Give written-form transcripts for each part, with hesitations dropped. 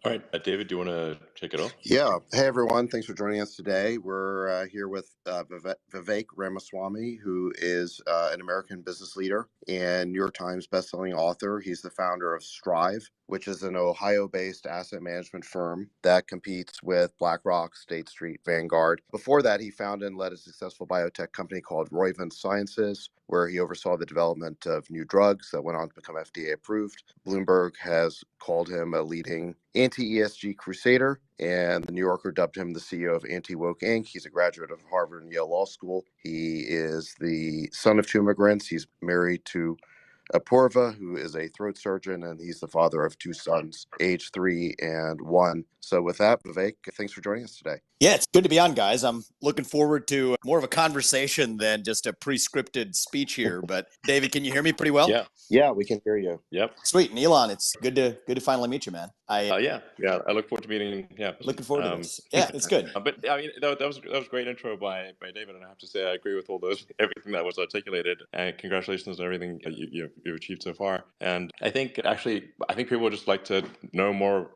All right, David, do you want to kick it off? Yeah. Hey, everyone. Thanks for joining us today. We're here with Vivek Ramaswamy, who is an American business leader and New York Times bestselling author. He's the founder of Strive, which is an Ohio-based asset management firm that competes with BlackRock, State Street, Vanguard. Before that, he founded and led a successful biotech company called Roivant Sciences, where he oversaw the development of new drugs that went on to become FDA approved. Bloomberg has called him a leading anti-ESG crusader, and the New Yorker dubbed him the CEO of Anti-Woke Inc. He's a graduate of Harvard and Yale Law School. He is the son of two immigrants. He's married to Apoorva, who is a throat surgeon, and he's the father of two sons, age 3 and 1. So with that, Vivek, thanks for joining us today. Yeah, it's good to be on, guys. I'm looking forward to more of a conversation than just a pre-scripted speech here. But David, can you hear me pretty well? Yeah, we can hear you. Yep. Sweet. And Elon, it's good to finally meet you, man. Yeah. I look forward to meeting. Yeah. Looking forward to this. Yeah, it's good. But I mean, that was a great intro by David, and I have to say I agree with everything that was articulated. And congratulations on everything you've achieved so far. And I think people would just like to know more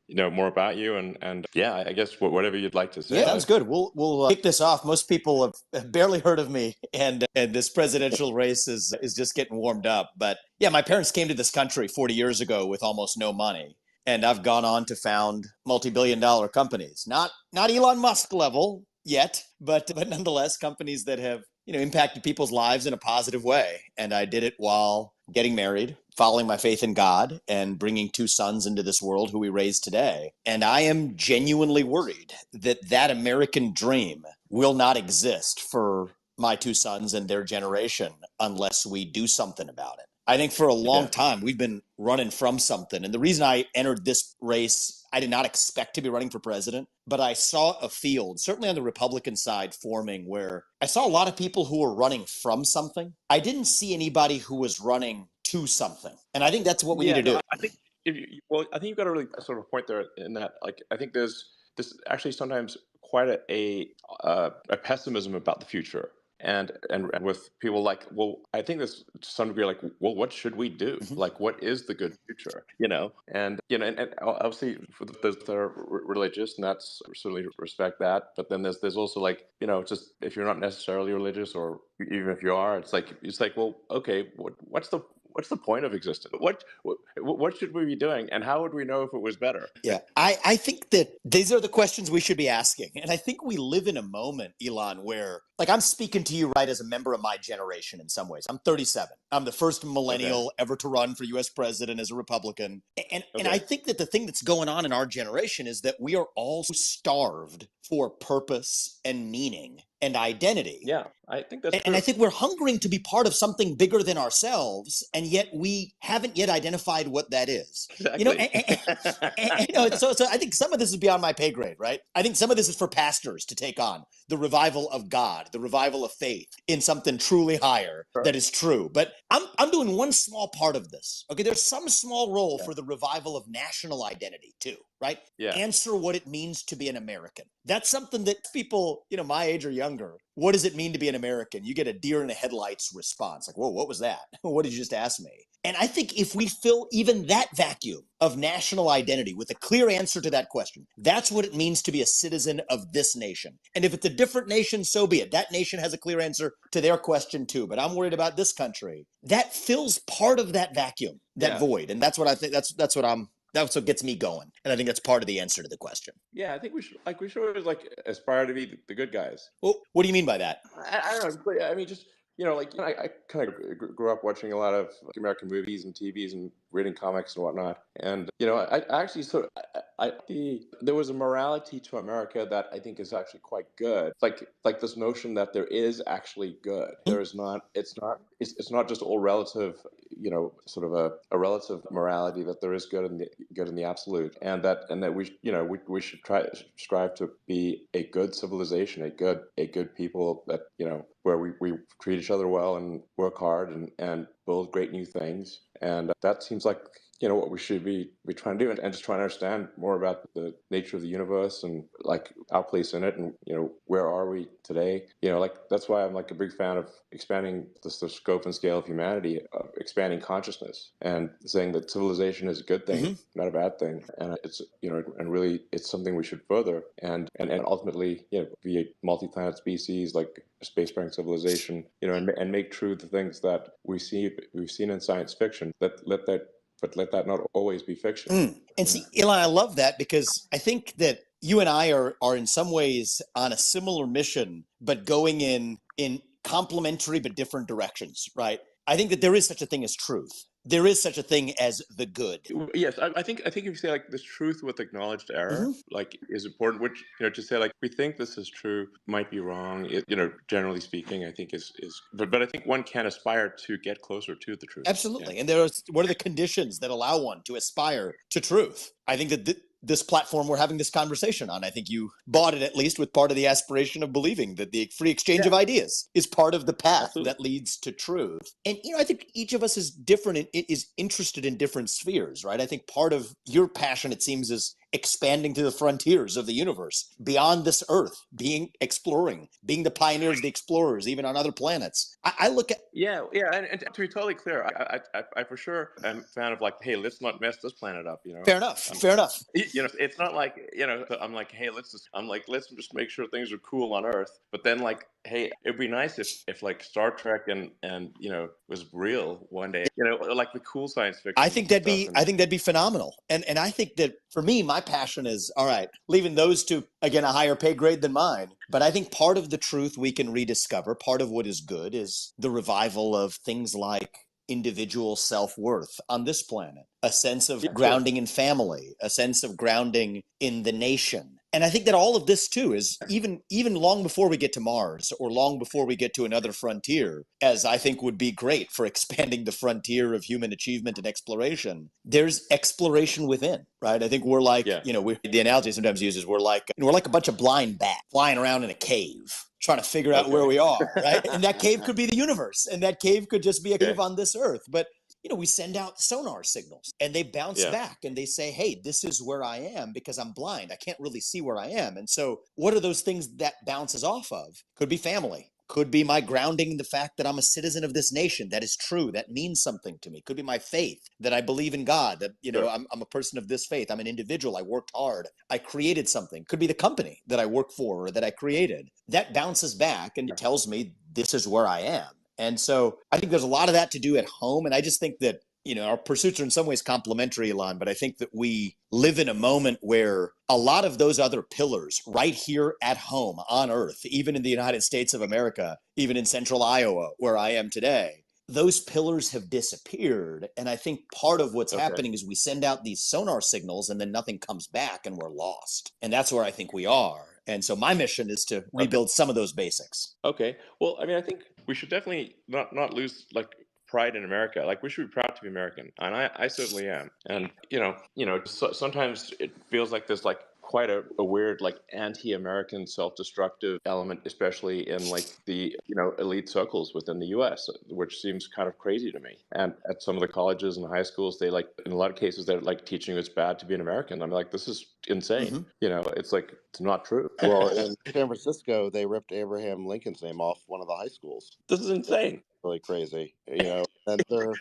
about you, and yeah, I guess whatever you'd like to say. Yeah, sounds good. We'll kick this off. Most people have barely heard of me, and this presidential race is just getting warmed up. But yeah, my parents came to this country 40 years ago with almost no money. And I've gone on to found multi-billion-dollar companies, not Elon Musk level yet, but nonetheless companies that have impacted people's lives in a positive way. And I did it while getting married, following my faith in God, and bringing two sons into this world who we raise today. And I am genuinely worried that American dream will not exist for my two sons and their generation unless we do something about it. I think for a long time, we've been running from something. And the reason I entered this race, I did not expect to be running for president, but I saw a field, certainly on the Republican side, forming where I saw a lot of people who were running from something. I didn't see anybody who was running to something. And I think that's what we need to do. I think you've got a really sort of point there in that, like, I think there's actually sometimes quite a pessimism about the future. And with people like, well, I think this to some degree, like, well, what should we do? Mm-hmm. Like, what is the good future? And obviously for those that are religious, and that's certainly respect that. But then there's also like, just if you're not necessarily religious, or even if you are, it's like, well, okay, what's the point of existence? What should we be doing, and how would we know if it was better? Yeah, I think that these are the questions we should be asking. And I think we live in a moment, Elon, where, like, I'm speaking to you, right, as a member of my generation in some ways. I'm 37. I'm the first millennial ever to run for U.S. president as a Republican. And I think that the thing that's going on in our generation is that we are all starved for purpose and meaning and identity. Yeah, I think that's true. And I think we're hungering to be part of something bigger than ourselves, and yet we haven't yet identified what that is. Exactly. So I think some of this is beyond my pay grade, right? I think some of this is for pastors to take on the revival of God, the revival of faith in something truly higher that is true. But I'm doing one small part of this. Okay, there's some small role for the revival of national identity too, right? Yeah. Answer what it means to be an American. That's something that people, my age or younger, what does it mean to be an American? You get a deer in the headlights response. Like, whoa, what was that? What did you just ask me? And I think if we fill even that vacuum of national identity with a clear answer to that question, that's what it means to be a citizen of this nation. And if it's a different nation, so be it. That nation has a clear answer to their question too. But I'm worried about this country. That fills part of that vacuum, that void. And that's what I think. That's what gets me going. And I think that's part of the answer to the question. Yeah, I think we should always aspire to be the good guys. Well, what do you mean by that? I don't know. I mean, just, I kind of grew up watching a lot of American movies and TVs and reading comics and whatnot. And, I actually there was a morality to America that I think is actually quite good. Like this notion that there is actually good. There is not, it's not just all relative, sort of a relative morality, that there is good in the absolute, and that we should strive to be a good civilization, a good people, that, where we treat each other well and work hard and build great new things. And that seems like, what we should be trying to do, and just trying to understand more about the nature of the universe and like our place in it, and where are we today. Like that's why I'm like a big fan of expanding the scope and scale of humanity, expanding consciousness, and saying that civilization is a good thing, not a bad thing, and it's and really it's something we should further, and ultimately be a multi-planet species, like a spacefaring civilization, and make true the things that we've seen in science fiction. But let that not always be fiction. And see, Elon, I love that, because I think that you and I are in some ways on a similar mission, but going in complementary but different directions, right? I think that there is such a thing as truth. There is such a thing as the good. Yes, I think if you say like this truth with acknowledged error, like is important. Which to say like we think this is true might be wrong. Generally speaking, I think but I think one can aspire to get closer to the truth. Absolutely. And what are the conditions that allow one to aspire to truth? I think that this platform we're having this conversation on, I think you bought it at least with part of the aspiration of believing that the free exchange of ideas is part of the path Absolutely. that leads to truth. And I think each of us is different and is interested in different spheres, right? I think part of your passion, it seems, is expanding to the frontiers of the universe, beyond this earth, exploring, being the pioneers, the explorers, even on other planets. I look at and to be totally clear, I for sure am a fan of like, hey, let's not mess this planet up. Fair enough. It's not like I'm like, hey, let's just make sure things are cool on Earth. But then like, hey, it'd be nice if like Star Trek and was real one day. Like the cool science fiction. I think that'd be phenomenal. And I think that for me, my passion is, all right, leaving those to, again, a higher pay grade than mine. But I think part of the truth we can rediscover, part of what is good, is the revival of things like individual self-worth on this planet, a sense of grounding in family, a sense of grounding in the nation. And I think that all of this too is even long before we get to Mars, or long before we get to another frontier, as I think would be great for expanding the frontier of human achievement and exploration, there's exploration within, right? I think we're like, the analogy sometimes uses, we're like a bunch of blind bats flying around in a cave, trying to figure out where we are, right? And that cave could be the universe, and that cave could just be a cave on this earth. But we send out sonar signals and they bounce back and they say, hey, this is where I am because I'm blind. I can't really see where I am. And so what are those things that bounces off of? Could be family. Could be my grounding in the fact that I'm a citizen of this nation. That is true. That means something to me. Could be my faith, that I believe in God, that, I'm a person of this faith. I'm an individual. I worked hard. I created something. Could be the company that I work for or that I created. That bounces back and tells me this is where I am. And so I think there's a lot of that to do at home. And I just think that, our pursuits are in some ways complementary, Elon, but I think that we live in a moment where a lot of those other pillars right here at home on Earth, even in the United States of America, even in central Iowa, where I am today, those pillars have disappeared. And I think part of what's happening is we send out these sonar signals and then nothing comes back and we're lost. And that's where I think we are. And so my mission is to rebuild some of those basics. Okay. Well, I mean, I think we should definitely not lose like pride in America. Like we should be proud to be American, and I certainly am. And sometimes it feels like there's like quite a weird like anti-American self-destructive element, especially in like the elite circles within the U.S., which seems kind of crazy to me. And at some of the colleges and high schools, they like in a lot of cases they're like teaching it's bad to be an American. I'm like, this is insane. It's like it's not true. Well, in San Francisco, they ripped Abraham Lincoln's name off one of the high schools. This is insane. Really crazy, and there are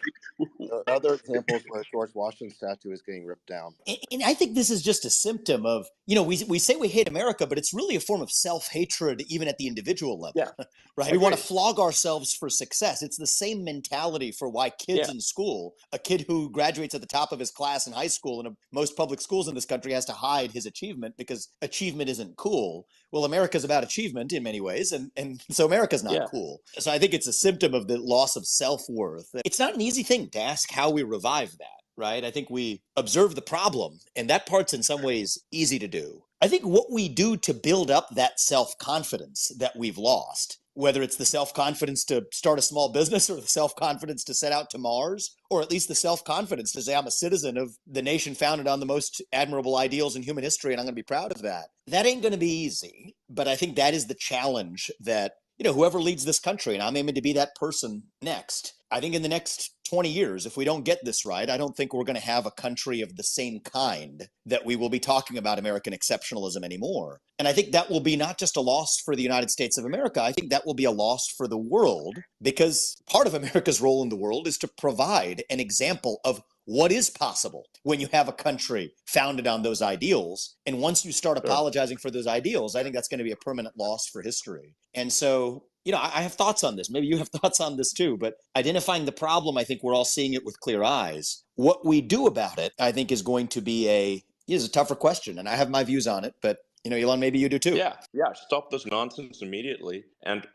other examples where George Washington's statue is getting ripped down. And I think this is just a symptom of, we say we hate America, but it's really a form of self-hatred, even at the individual level, right? We want to flog ourselves for success. It's the same mentality for why kids in school, a kid who graduates at the top of his class in high school, and most public schools in this country, has to hide his achievement because achievement isn't cool. Well, America's about achievement in many ways, and so America's not cool. So I think it's a symptom of the loss of self-worth. It's not an easy thing to ask how we revive that, right? I think we observe the problem, and that part's in some ways easy to do. I think what we do to build up that self-confidence that we've lost, whether it's the self-confidence to start a small business or the self-confidence to set out to Mars, or at least the self-confidence to say I'm a citizen of the nation founded on the most admirable ideals in human history and I'm going to be proud of that. That ain't going to be easy, but I think that is the challenge that, whoever leads this country, and I'm aiming to be that person next, I think in the next 20 years, if we don't get this right, I don't think we're going to have a country of the same kind that we will be talking about American exceptionalism anymore. And I think that will be not just a loss for the United States of America. I think that will be a loss for the world, because part of America's role in the world is to provide an example of what is possible when you have a country founded on those ideals. And once you start apologizing for those ideals, I think that's going to be a permanent loss for history. And so, I have thoughts on this. Maybe you have thoughts on this too, but identifying the problem, I think we're all seeing it with clear eyes. What we do about it, I think, is going to be a tougher question. And I have my views on it, but Elon, maybe you do too. Yeah. Stop this nonsense immediately, and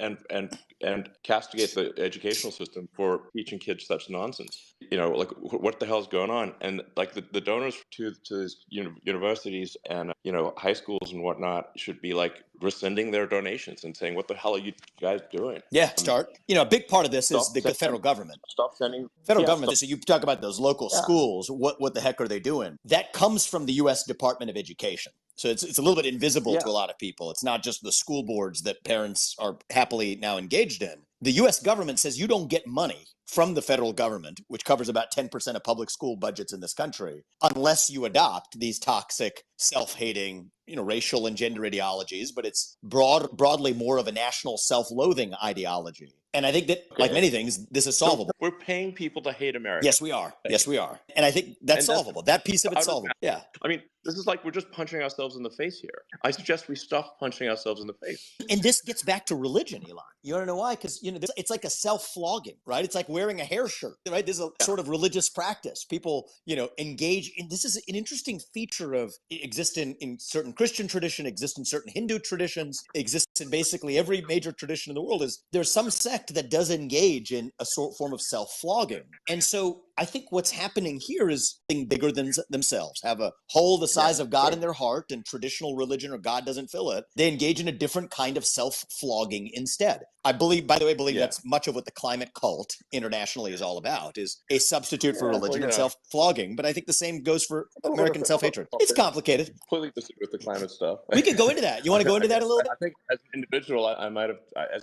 castigate the educational system for teaching kids such nonsense. Like, what the hell's going on? And like the donors to these universities and high schools and whatnot should be like rescinding their donations and saying, what the hell are you guys doing? Yeah, start. A big part of this is the federal government. Stop sending federal government. So you talk about those local schools. What the heck are they doing? That comes from the U.S. Department of Education. So it's a little bit invisible to a lot of people. It's not just the school boards that parents are happily now engaged in. The U.S. government says you don't get money from the federal government, which covers about 10% of public school budgets in this country, unless you adopt these toxic, self-hating, racial and gender ideologies. But it's broadly more of a national self-loathing ideology. And I think that, like many things, this is solvable. We're paying people to hate America. Yes, we are. Yes, we are. And I think that's solvable. That piece of it's solvable. Yeah. I mean, this is like we're just punching ourselves in the face here. I suggest we stop punching ourselves in the face. And this gets back to religion, Elon. You want to know why? Because, it's like a self-flogging, right? It's like wearing a hair shirt, right? There's a sort of religious practice. People, engage in. This is an interesting feature of exists in certain Christian tradition, exists in certain Hindu traditions, exists in basically every major tradition in the world. Is there's some sect that does engage in a form of self-flogging. And so I think what's happening here is something bigger than themselves, have a hole the size of God in their heart, and traditional religion or God doesn't fill it. They engage in a different kind of self-flogging instead. I believe, by the way, that's much of what the climate cult internationally is all about, is a substitute for religion and self-flogging. But I think the same goes for American self-hatred. It's complicated. Completely disagree with the climate stuff. We could go into that. You want to go into that a little bit? I think as an individual, I might have, I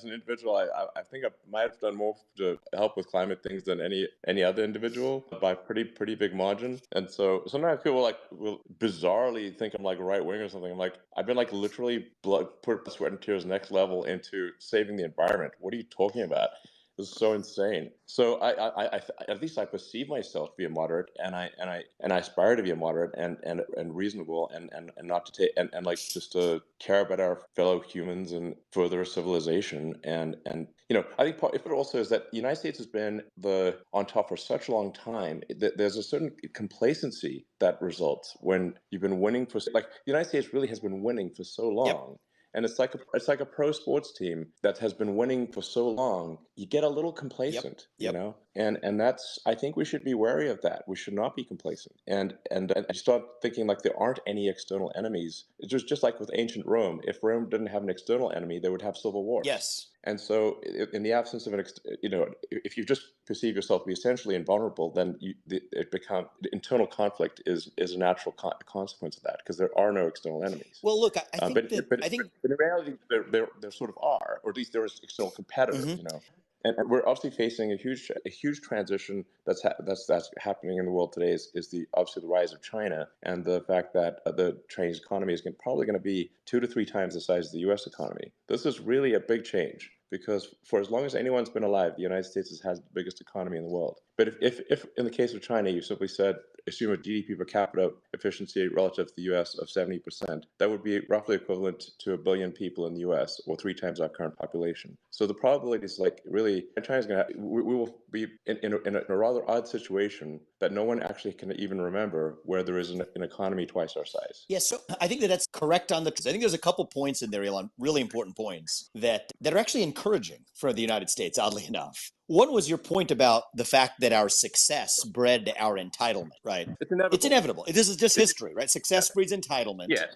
think I might have done more to help with climate things than any other individual by pretty big margin. And so sometimes people will bizarrely think I'm like right wing or something. I'm like, I've been like literally put sweat and tears next level into saving the environment. What are you talking about? This is so insane. So I at least I perceive myself to be a moderate, and I aspire to be a moderate and reasonable and not to take and like just to care about our fellow humans and further civilization. And I think part of it also is that the United States has been on top for such a long time that there's a certain complacency that results when you've been winning for the United States really has been winning for so long. Yep. And it's like a pro sports team that has been winning for so long. You get a little complacent, and that's, I think we should be wary of that. We should not be complacent. And start thinking like there aren't any external enemies. It's just like with ancient Rome. If Rome didn't have an external enemy, they would have civil war. Yes. And so in the absence of if you just perceive yourself to be essentially invulnerable, then internal conflict is a natural consequence of that, because there are no external enemies. Well, look, I think but in reality, there sort of are, or at least there is external competitors, And we're obviously facing a huge transition that's happening in the world today. Is obviously the rise of China and the fact that the Chinese economy is probably going to be 2 to 3 times the size of the U.S. economy. This is really a big change, because for as long as anyone's been alive, the United States has the biggest economy in the world. But if in the case of China, you simply said, assume a GDP per capita efficiency relative to the U.S. of 70%, that would be roughly equivalent to 1 billion people in the U.S., or 3 times our current population. So the probability is really, China's going to, we will be in a rather odd situation that no one actually can even remember, where there is an economy twice our size. Yes, so I think that's correct on I think there's a couple points in there, Elon, really important points that are actually encouraging for the United States, oddly enough. One was your point about the fact that our success bred our entitlement, right? It's inevitable. This is just history, right? Success breeds entitlement. Yes.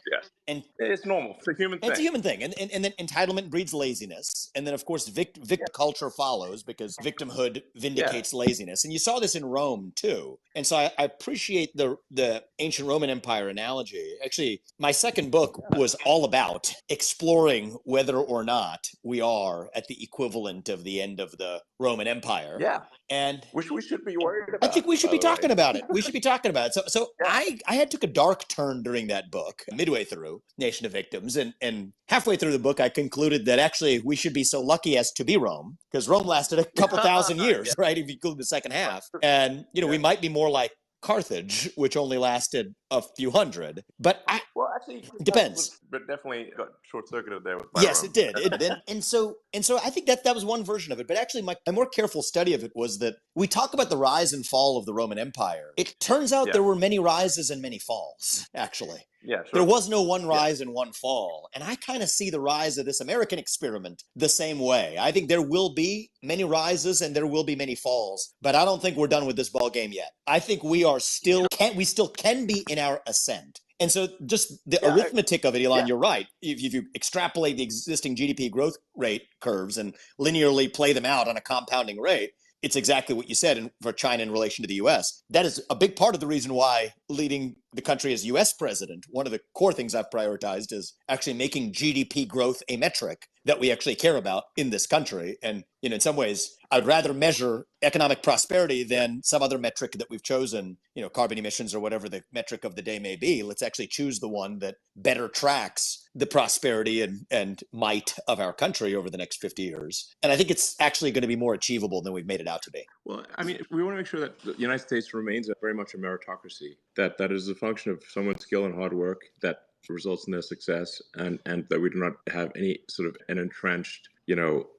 And it's normal. It's a human thing. It's a human thing. And then entitlement breeds laziness. And then, of course, victim culture follows, because victimhood vindicates laziness. And you saw this in Rome, too. And so I appreciate the ancient Roman Empire analogy. Actually, my second book was all about exploring whether or not we are at the equivalent of the end of the Roman Roman Empire. Yeah. And Which we should be worried I about, think we should by be the way. talking about it. We should be talking about it. So Yeah. I had took a dark turn during that book, midway through Nation of Victims, and halfway through the book, I concluded that actually we should be so lucky as to be Rome, because Rome lasted a couple thousand years, right? If you include the second half, and we might be more like Carthage, which only lasted a few hundred. But Well, actually, it depends. but definitely got short-circuited there by Yes, Rome. it did. And so I think that was one version of it. But actually, my more careful study of it was that we talk about the rise and fall of the Roman Empire. It turns out there were many rises and many falls, actually. Yeah, sure. There was no one rise and one fall. And I kind of see the rise of this American experiment the same way. I think there will be many rises and there will be many falls, but I don't think we're done with this ball game yet. I think we still can be in our ascent. And so just the arithmetic of it, Elon, you're right. If you extrapolate the existing GDP growth rate curves and linearly play them out on a compounding rate, it's exactly what you said for China in relation to the U.S. That is a big part of the reason why leading the country as U.S. president, one of the core things I've prioritized is actually making GDP growth a metric that we actually care about in this country. And, in some ways, I'd rather measure economic prosperity than some other metric that we've chosen, carbon emissions or whatever the metric of the day may be. Let's actually choose the one that better tracks the prosperity and might of our country over the next 50 years. And I think it's actually going to be more achievable than we've made it out to be. Well, I mean, we want to make sure that the United States remains very much a meritocracy, that is a function of someone's skill and hard work that results in their success, and that we do not have any sort of an entrenched,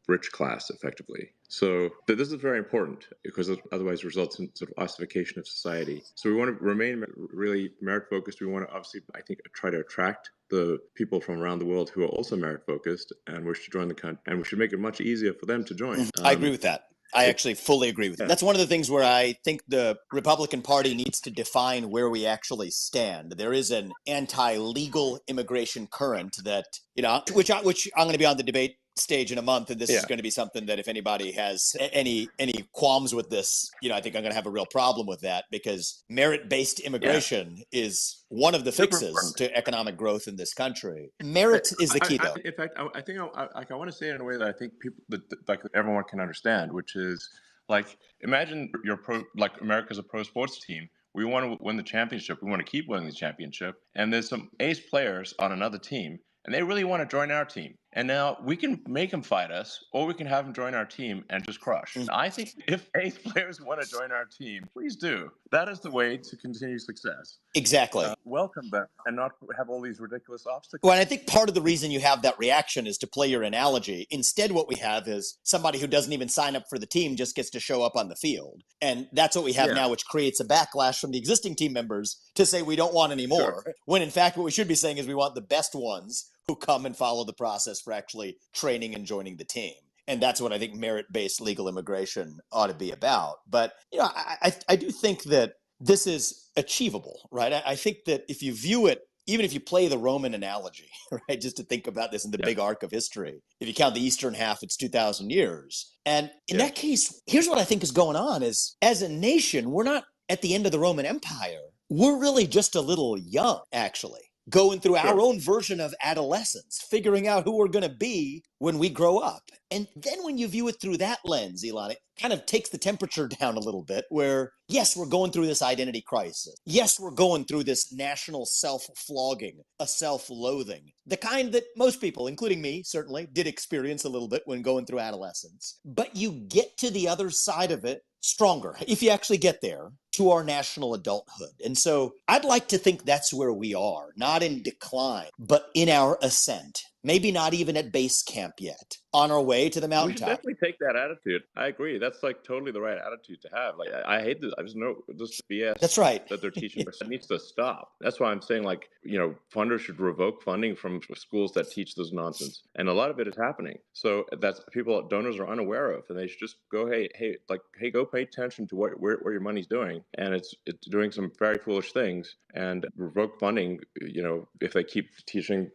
rich class, effectively. So this is very important, because otherwise it results in sort of ossification of society. So we want to remain really merit-focused. We want to obviously, I think, try to attract the people from around the world who are also merit-focused and wish to join the country, and we should make it much easier for them to join. I agree with that. I actually fully agree with that. That's one of the things where I think the Republican Party needs to define where we actually stand. There is an anti-legal immigration current that, which I'm going to be on the debate stage in a month, and this is going to be something that if anybody has any qualms with this, I think I'm going to have a real problem with that, because merit-based immigration is one of the fixes to economic growth in this country. Merit is the key, though. In fact, I think I want to say it in a way that I think people, like everyone can understand, which is like, imagine America's a pro sports team. We want to win the championship. We want to keep winning the championship. And there's some ace players on another team, and they really want to join our team. And now we can make them fight us, or we can have them join our team and just crush. I think if ace players want to join our team, please do. That is the way to continue success. Exactly. Welcome them and not have all these ridiculous obstacles. Well, and I think part of the reason you have that reaction is, to play your analogy, instead what we have is somebody who doesn't even sign up for the team just gets to show up on the field. And that's what we have now, which creates a backlash from the existing team members to say we don't want any more. Sure. When in fact what we should be saying is we want the best ones who come and follow the process for actually training and joining the team. And that's what I think merit-based legal immigration ought to be about. But, I do think that this is achievable, right? I think that if you view it, even if you play the Roman analogy, right, just to think about this in the big arc of history, if you count the eastern half, it's 2,000 years. And in that case, here's what I think is going on is, as a nation, we're not at the end of the Roman Empire. We're really just a little young, actually, going through our own version of adolescence, figuring out who we're going to be when we grow up. And then when you view it through that lens, Elon, it kind of takes the temperature down a little bit, where, yes, we're going through this identity crisis. Yes, we're going through this national self-flogging, a self-loathing, the kind that most people, including me, certainly did experience a little bit when going through adolescence. But you get to the other side of it stronger, if you actually get there, to our national adulthood. And so I'd like to think that's where we are, not in decline, but in our ascent. Maybe not even at base camp yet, on our way to the mountaintop. We should definitely take that attitude. I agree. That's like totally the right attitude to have. Like, I hate this. I just know this BS. That's right. That they're teaching. It needs to stop. That's why I'm saying, like, funders should revoke funding from schools that teach this nonsense. And a lot of it is happening. So that's donors are unaware of, and they should just go, hey, go pay attention to where your money's doing, and it's doing some very foolish things, and revoke funding. If they keep teaching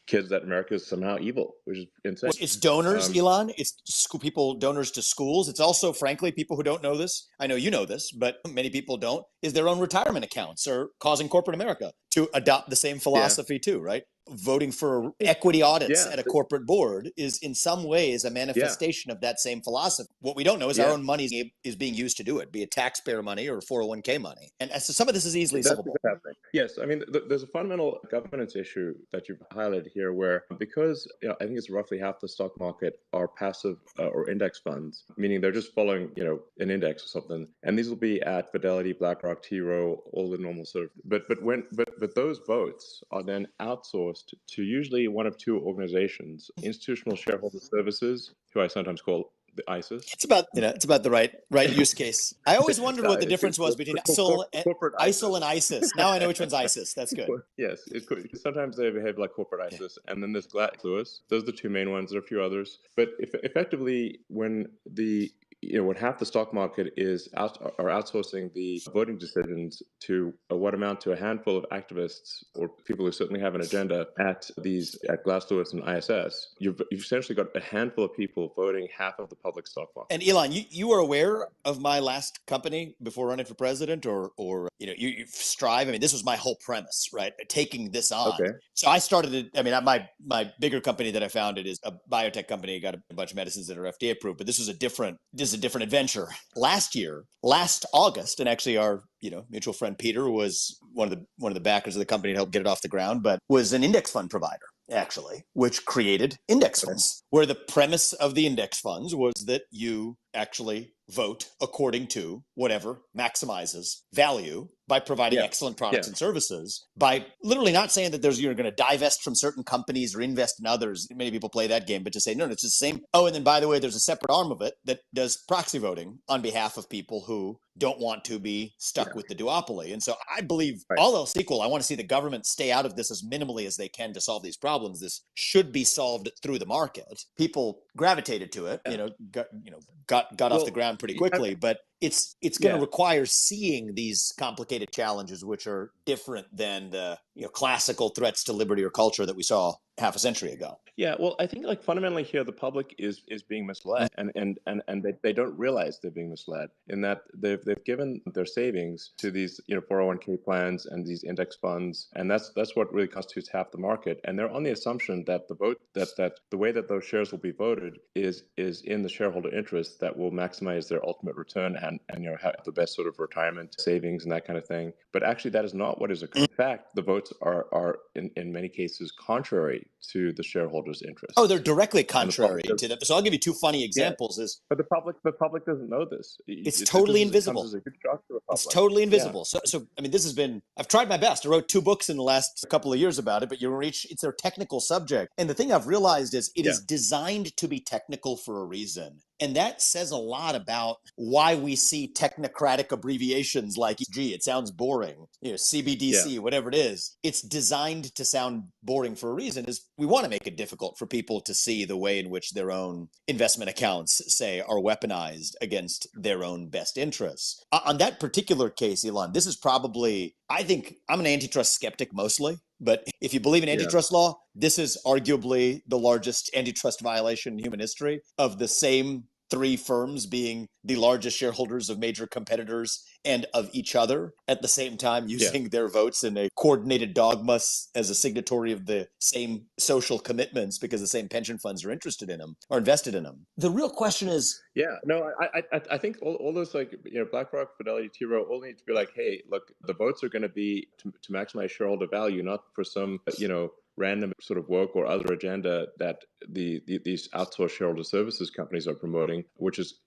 kids that America is somehow evil, which is insane. It's donors, Elon. It's donors to schools. It's also, frankly, people who don't know this. I know you know this, but many people don't. Is their own retirement accounts are causing corporate America to adopt the same philosophy too, right? voting for equity audits Yeah, at a corporate board is in some ways a yeah, manifestation of that same philosophy. What we don't know is our yeah. own money is being used to do it, be it taxpayer money or 401k money. And so some of this is easily That's solvable. what's happening. Yes, I mean, there's a fundamental governance issue that you've highlighted here, where because I think it's roughly half the stock market are passive or index funds, meaning they're just following an index or something, and these will be at Fidelity, BlackRock, T. Rowe, all the normal sort of. But those votes are then outsourced to usually one of two organizations: Institutional Shareholder Services, who I sometimes call the ISIS. It's about the right use case. I always wondered what the difference was between Corporate ISIL ISIS. and ISIS. Now I know which one's ISIS. That's good. Yes, it's cool. Sometimes they behave like corporate ISIS, and then there's Lewis. Those are the two main ones. There are a few others, but effectively, when when half the stock market are outsourcing the voting decisions to what amount to a handful of activists or people who certainly have an agenda at Glass Lewis and ISS, you've essentially got a handful of people voting half of the public stock market. And Elon, you were aware of my last company before running for president, or you Strive. I mean, this was my whole premise, right? Taking this on. Okay. So I started it. I mean, my bigger company that I founded is a biotech company. Got a bunch of medicines that are FDA approved, but this is a different adventure. Last August, and actually our mutual friend Peter was one of the backers of the company to help get it off the ground, but was an index fund provider, actually, which created index funds, where the premise of the index funds was that you actually vote according to whatever maximizes value by providing excellent products and services, by literally not saying that you're going to divest from certain companies or invest in others. Many people play that game, but to say, no, it's the same. Oh, and then by the way, there's a separate arm of it that does proxy voting on behalf of people who don't want to be stuck with the duopoly. And so I believe all else equal, I want to see the government stay out of this as minimally as they can to solve these problems. This should be solved through the market. People gravitated to it, got off the ground pretty quickly, but it's going to require seeing these complicated challenges, which are different than the classical threats to liberty or culture that we saw half a century ago. Yeah, well, I think fundamentally here the public is being misled, and they don't realize they're being misled in that they've given their savings to these 401k plans and these index funds, and that's what really constitutes half the market, and they're on the assumption that that the way that those shares will be voted is in the shareholder interest that will maximize their ultimate return and have the best sort of retirement savings and that kind of thing. But actually, that is not what is occurring. In fact, the votes are in many cases contrary to the shareholders' interest. Oh, they're directly contrary to them. So I'll give you two funny examples. But the public doesn't know this. It's totally invisible. It comes as a huge shock to the public. It's totally invisible. Yeah. So I mean, I've tried my best. I wrote 2 books in the last couple of years about it, but it's their technical subject. And the thing I've realized is it is designed to be technical for a reason. And that says a lot about why we see technocratic abbreviations like ESG. It sounds boring, CBDC, whatever it is. It's designed to sound boring for a reason. Is we want to make it difficult for people to see the way in which their own investment accounts, say, are weaponized against their own best interests. On that particular case, Elon, this is probably, I think I'm an antitrust skeptic mostly. But if you believe in antitrust law, this is arguably the largest antitrust violation in human history, of the same 3 firms being the largest shareholders of major competitors and of each other at the same time, using their votes in a coordinated dogma as a signatory of the same social commitments because the same pension funds are interested in them or invested in them. The real question is... Yeah, no, I think all those BlackRock, Fidelity, T. Rowe all need to be like, hey, look, the votes are going to be to maximize shareholder value, not for some, random sort of woke or other agenda that these outsourced shareholder services companies are promoting, which is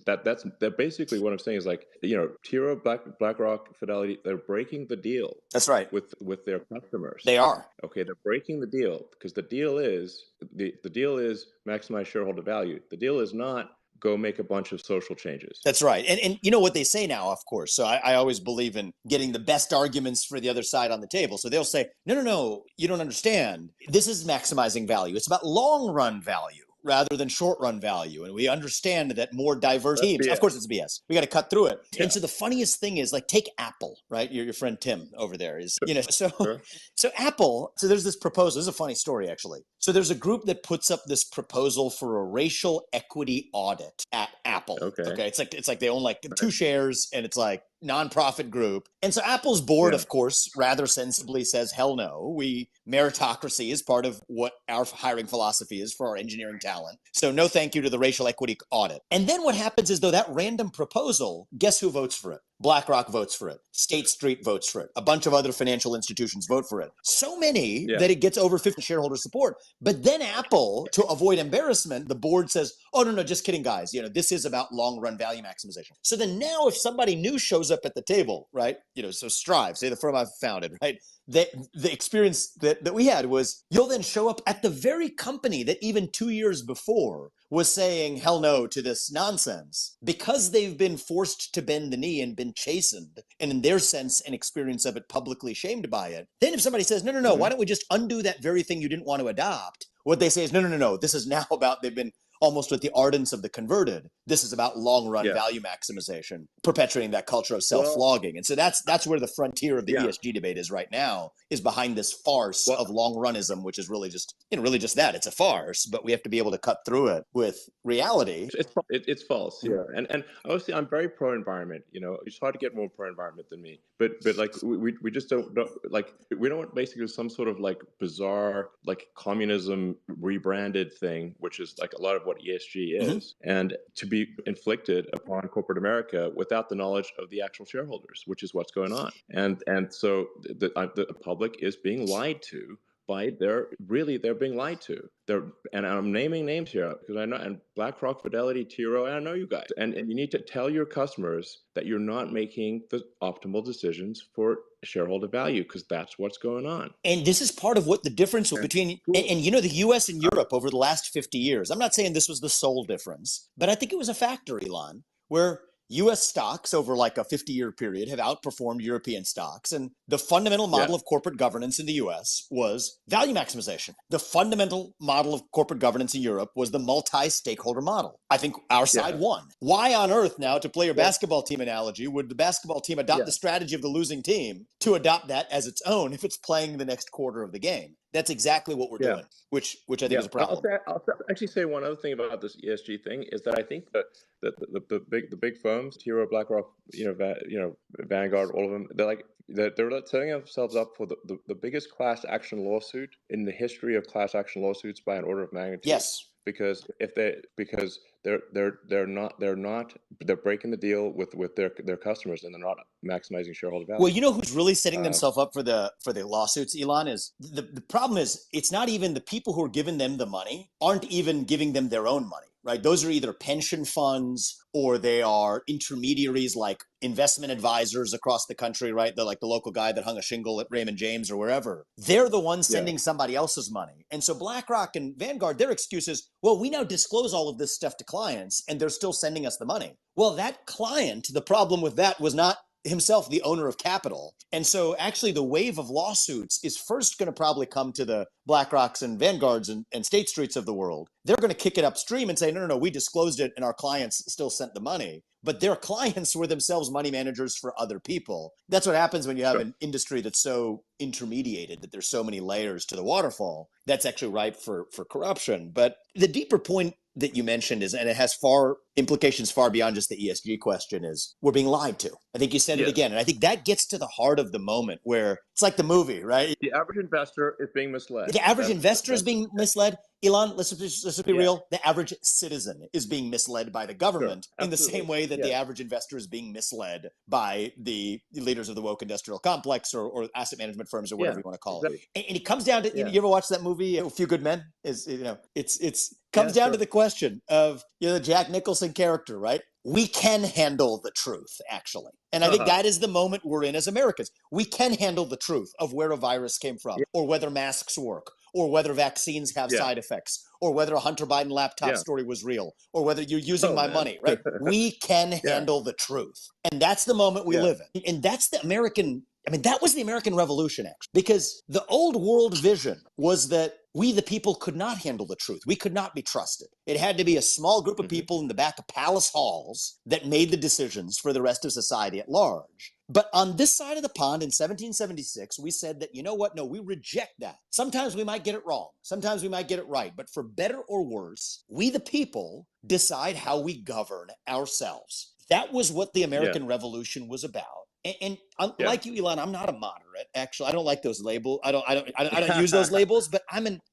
that's basically what I'm saying is like, T. Rowe, BlackRock, Fidelity, they're breaking the deal. That's right. With their customers. They are. Okay, they're breaking the deal because the deal is maximize shareholder value. The deal is not go make a bunch of social changes. That's right. And you know what they say now, of course. So I always believe in getting the best arguments for the other side on the table. So they'll say, no, you don't understand. This is maximizing value. It's about long run value rather than short run value. And we understand that more diverse teams, of course it's BS. We got to cut through it. Yeah. And so the funniest thing is, like, take Apple, right? Your friend Tim over there is, so Apple, so there's this proposal. This is a funny story, actually. So there's a group that puts up this proposal for a racial equity audit at Apple. Okay. It's like they own like 2 shares, and it's like, nonprofit group. And so Apple's board, of course, rather sensibly says, hell no. Meritocracy is part of what our hiring philosophy is for our engineering talent. So no thank you to the racial equity audit. And then what happens is, though, that random proposal, guess who votes for it? BlackRock votes for it. State Street votes for it. A bunch of other financial institutions vote for it. So many that it gets over 50 shareholder support. But then Apple, to avoid embarrassment, the board says, oh, no, just kidding, guys. This is about long-run value maximization. So then now if somebody new shows up at the table, right, so Strive, say the firm I've founded, right, the experience that we had was you'll then show up at the very company that even 2 years before was saying hell no to this nonsense because they've been forced to bend the knee and been chastened and in their sense and experience of it publicly shamed by it. Then if somebody says, no, why don't we just undo that very thing you didn't want to adopt? What they say is, no, this is now about, they've been almost with the ardence of the converted. This is about long-run value maximization, perpetuating that culture of self-flogging. And so that's where the frontier of the ESG debate is right now, is behind this farce of long-runism, which is really just that. It's a farce, but we have to be able to cut through it with reality. It's false, and obviously I'm very pro-environment. It's hard to get more pro-environment than me, but like we just don't like, we don't want basically some sort of like bizarre like communism rebranded thing, which is like a lot of what ESG is, and to be inflicted upon corporate America without the knowledge of the actual shareholders, which is what's going on. And so the public is being lied to they're being lied to. And I'm naming names here because I know, and BlackRock, Fidelity, T. Rowe, and I know you guys. And you need to tell your customers that you're not making the optimal decisions for shareholder value, because that's what's going on. And this is part of what the difference between, and the US and Europe over the last 50 years, I'm not saying this was the sole difference, but I think it was a factor, Elon, where US stocks over like a 50-year period have outperformed European stocks. And the fundamental model of corporate governance in the US was value maximization. The fundamental model of corporate governance in Europe was the multi-stakeholder model. I think our side won. Why on earth now, to play your basketball team analogy, would the basketball team adopt the strategy of the losing team to adopt that as its own if it's playing the next quarter of the game? That's exactly what we're doing, which I think is a problem. I'll actually say one other thing about this ESG thing is that I think that the big firms, T. Rowe, BlackRock, Vanguard, all of them, they're setting themselves up for the biggest class action lawsuit in the history of class action lawsuits by an order of magnitude. Yes. Because they're breaking the deal with their customers, and they're not maximizing shareholder value. Well, who's really setting themselves up for the lawsuits, Elon, is the problem is it's not even the people who are giving them the money aren't even giving them their own money, right? Those are either pension funds or they are intermediaries like investment advisors across the country, right? They're like the local guy that hung a shingle at Raymond James or wherever. They're the ones sending somebody else's money. And so BlackRock and Vanguard, their excuse is, well, we now disclose all of this stuff to clients and they're still sending us the money. Well, that client, the problem with that was not himself the owner of capital. And so actually the wave of lawsuits is first going to probably come to the BlackRocks and Vanguards and State Streets of the world. They're going to kick it upstream and say, no, we disclosed it and our clients still sent the money. But their clients were themselves money managers for other people. That's what happens when you have an industry that's so intermediated, that there's so many layers to the waterfall. That's actually ripe for corruption. But the deeper point that you mentioned is, and it has implications far beyond just the ESG question, is we're being lied to. I think you said it again. And I think that gets to the heart of the moment where it's like the movie, right? The average investor is being misled. The average investor is being misled. Elon, let's be real. The average citizen is being misled by the government in the same way that the average investor is being misled by the leaders of the woke industrial complex or asset management firms or whatever you want to call it. And it comes down to, you ever watch that movie, A Few Good Men? It's comes down to the question of the Jack Nicholson character, right? We can handle the truth, actually. And I think that is the moment we're in as Americans. We can handle the truth of where a virus came from, or whether masks work, or whether vaccines have side effects, or whether a Hunter Biden laptop story was real, or whether you're using my money, right? We can handle the truth. And that's the moment we live in. And that's the American, that was the American Revolution, actually, because the old world vision was that we, the people, could not handle the truth. We could not be trusted. It had to be a small group of people in the back of palace halls that made the decisions for the rest of society at large. But on this side of the pond in 1776, we said that, you know what? No, we reject that. Sometimes we might get it wrong. Sometimes we might get it right. But for better or worse, we, the people, decide how we govern ourselves. That was what the Yeah. American Revolution was about. And Yeah. like you, Elon, I'm not a moderate. Actually, I don't like those labels. I don't use those labels. But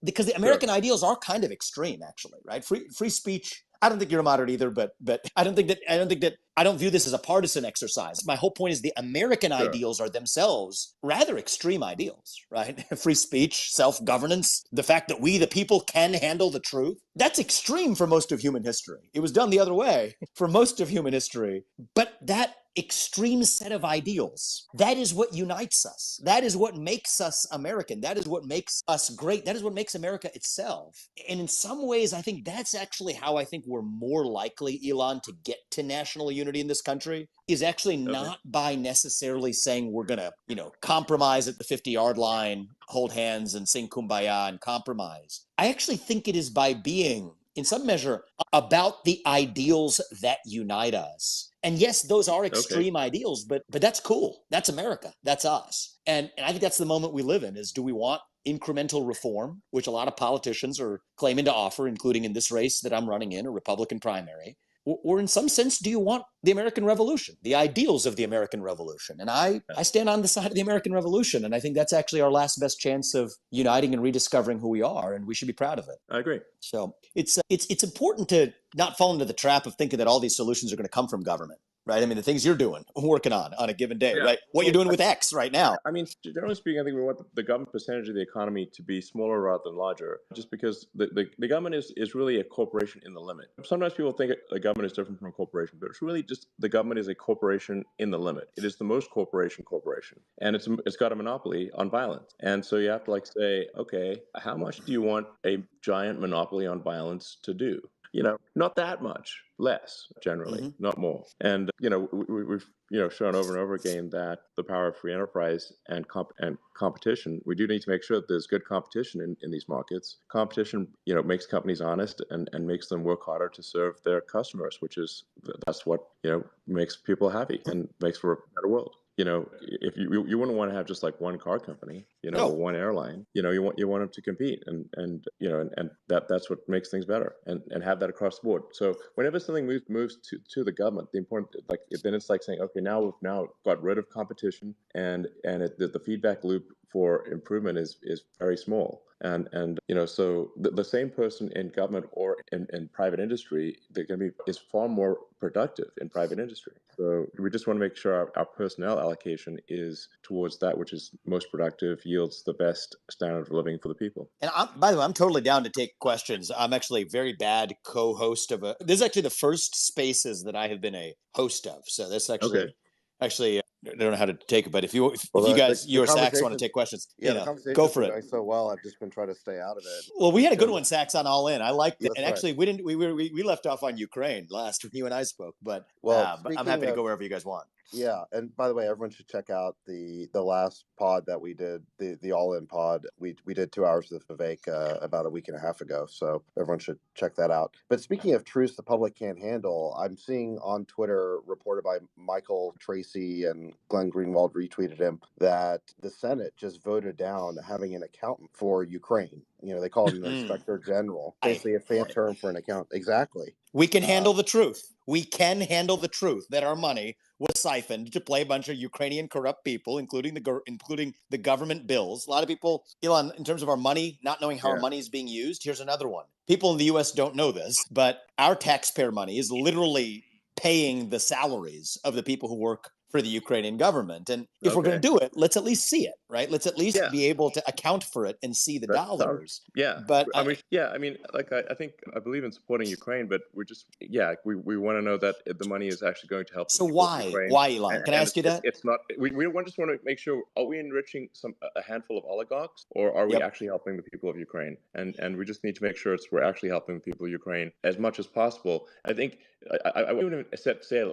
because the Sure. American ideals are kind of extreme, actually, right? Free speech. I don't think you're a moderate either, but I don't think that I don't view this as a partisan exercise. My whole point is the American Sure. ideals are themselves rather extreme ideals, right? Free speech, self-governance, the fact that we, the people, can handle the truth. That's extreme for most of human history. It was done the other way for most of human history. But that extreme set of ideals, that is what unites us. That is what makes us American. That is what makes us great. That is what makes America itself. And in some ways, I think that's actually how I think we're more likely, Elon, to get to national unity in this country, is actually not by necessarily saying we're going to, compromise at the 50-yard line, hold hands and sing Kumbaya and compromise. I actually think it is by being, in some measure, about the ideals that unite us. And yes, those are extreme ideals, but that's cool. That's America. That's us. And I think that's the moment we live in, is do we want incremental reform, which a lot of politicians are claiming to offer, including in this race that I'm running in, a Republican primary? Or in some sense, do you want the American Revolution, the ideals of the American Revolution? And I stand on the side of the American Revolution, and I think that's actually our last best chance of uniting and rediscovering who we are, and we should be proud of it. I agree. So it's important to not fall into the trap of thinking that all these solutions are going to come from government. Right. I mean, the things you're doing, working on a given day, right? What you're doing with X right now. I mean, generally speaking, I think we want the government percentage of the economy to be smaller rather than larger, just because the government is really a corporation in the limit. Sometimes people think the government is different from a corporation, but it's really just the government is a corporation in the limit. It is the most corporation, and it's got a monopoly on violence. And so you have to say, okay, how much do you want a giant monopoly on violence to do? Not that much, less generally, not more. And we've shown over and over again that the power of free enterprise and competition. We do need to make sure that there's good competition in these markets. Competition, makes companies honest and makes them work harder to serve their customers, that's what makes people happy and makes for a better world. If you wouldn't want to have just one car company, or one airline, you want them to compete and that's what makes things better and have that across the board. So whenever something moves to the government, the important, then it's saying, okay, now we've got rid of competition and the feedback loop for improvement is very small. And so the same person in government or in private industry, is far more productive in private industry. So we just want to make sure our personnel allocation is towards that which is most productive, yields the best standard of living for the people. And by the way, I'm totally down to take questions. I'm actually a very bad co-host of this is actually the first Spaces that I have been a host of. So that's actually I don't know how to take it, but if you guys, your Sachs, want to take questions, the conversation go for it. Going so well, I've just been trying to stay out of it. Well, we had a good one, Sachs, on All In. I liked it, and right. actually, we left off on Ukraine last when you and I spoke, but but I'm happy to go wherever you guys want. Yeah, and by the way, everyone should check out the last pod that we did, the All In pod. We did 2 hours with Vivek about a week and a half ago, so everyone should check that out. But speaking of truths the public can't handle, I'm seeing on Twitter, reported by Michael Tracy and Glenn Greenwald retweeted him, that the Senate just voted down having an accountant for Ukraine. They call him the Inspector General, basically a fan term for an accountant. Exactly. We can handle the truth. We can handle the truth that our money was siphoned to play a bunch of Ukrainian corrupt people, including the government bills. A lot of people, Elon, in terms of our money, not knowing how our money is being used. Here's another one. People in the U.S. don't know this, but our taxpayer money is literally paying the salaries of the people who work for the Ukrainian government. And if we're going to do it, let's at least see it, right? Let's at least be able to account for it and see the dollars. But I think I believe in supporting Ukraine, but we're just, we want to know that the money is actually going to help. So why, Elon? Can I ask you that? It's not, we just want to make sure, are we enriching a handful of oligarchs, or are we actually helping the people of Ukraine? And we just need to make sure we're actually helping the people of Ukraine as much as possible. I think I wouldn't say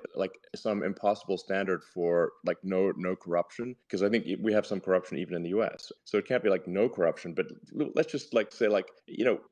some impossible standard for no corruption, because I think we have some corruption even in the U.S. So it can't be no corruption, but let's just say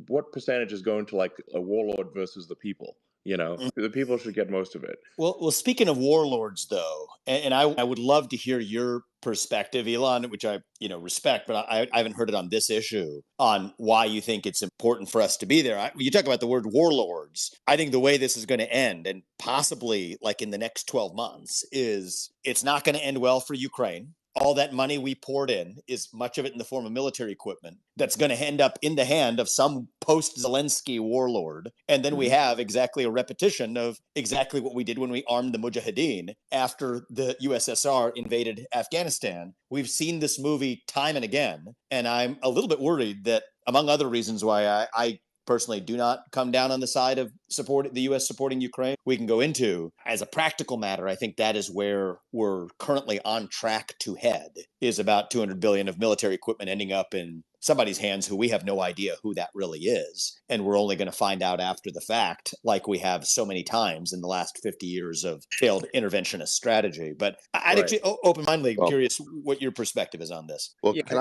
what percentage is going to a warlord versus the people? The people should get most of it. Well, speaking of warlords, though, and I would love to hear your perspective, Elon, which I respect, but I haven't heard it on this issue on why you think it's important for us to be there. You talk about the word warlords. I think the way this is going to end, and possibly like in the next 12 months, is it's not going to end well for Ukraine. All that money we poured in is much of it in the form of military equipment that's going to end up in the hand of some post-Zelensky warlord. And then we have exactly a repetition of exactly what we did when we armed the Mujahideen after the USSR invaded Afghanistan. We've seen this movie time and again, and I'm a little bit worried that, among other reasons why I personally do not come down on the side of the U.S. supporting Ukraine, we can go into. As a practical matter, I think that is where we're currently on track to head, is about $200 billion of military equipment ending up in somebody's hands who we have no idea who that really is. And we're only going to find out after the fact, like we have so many times in the last 50 years of failed interventionist strategy. But I'd actually open-mindedly curious what your perspective is on this. Well, can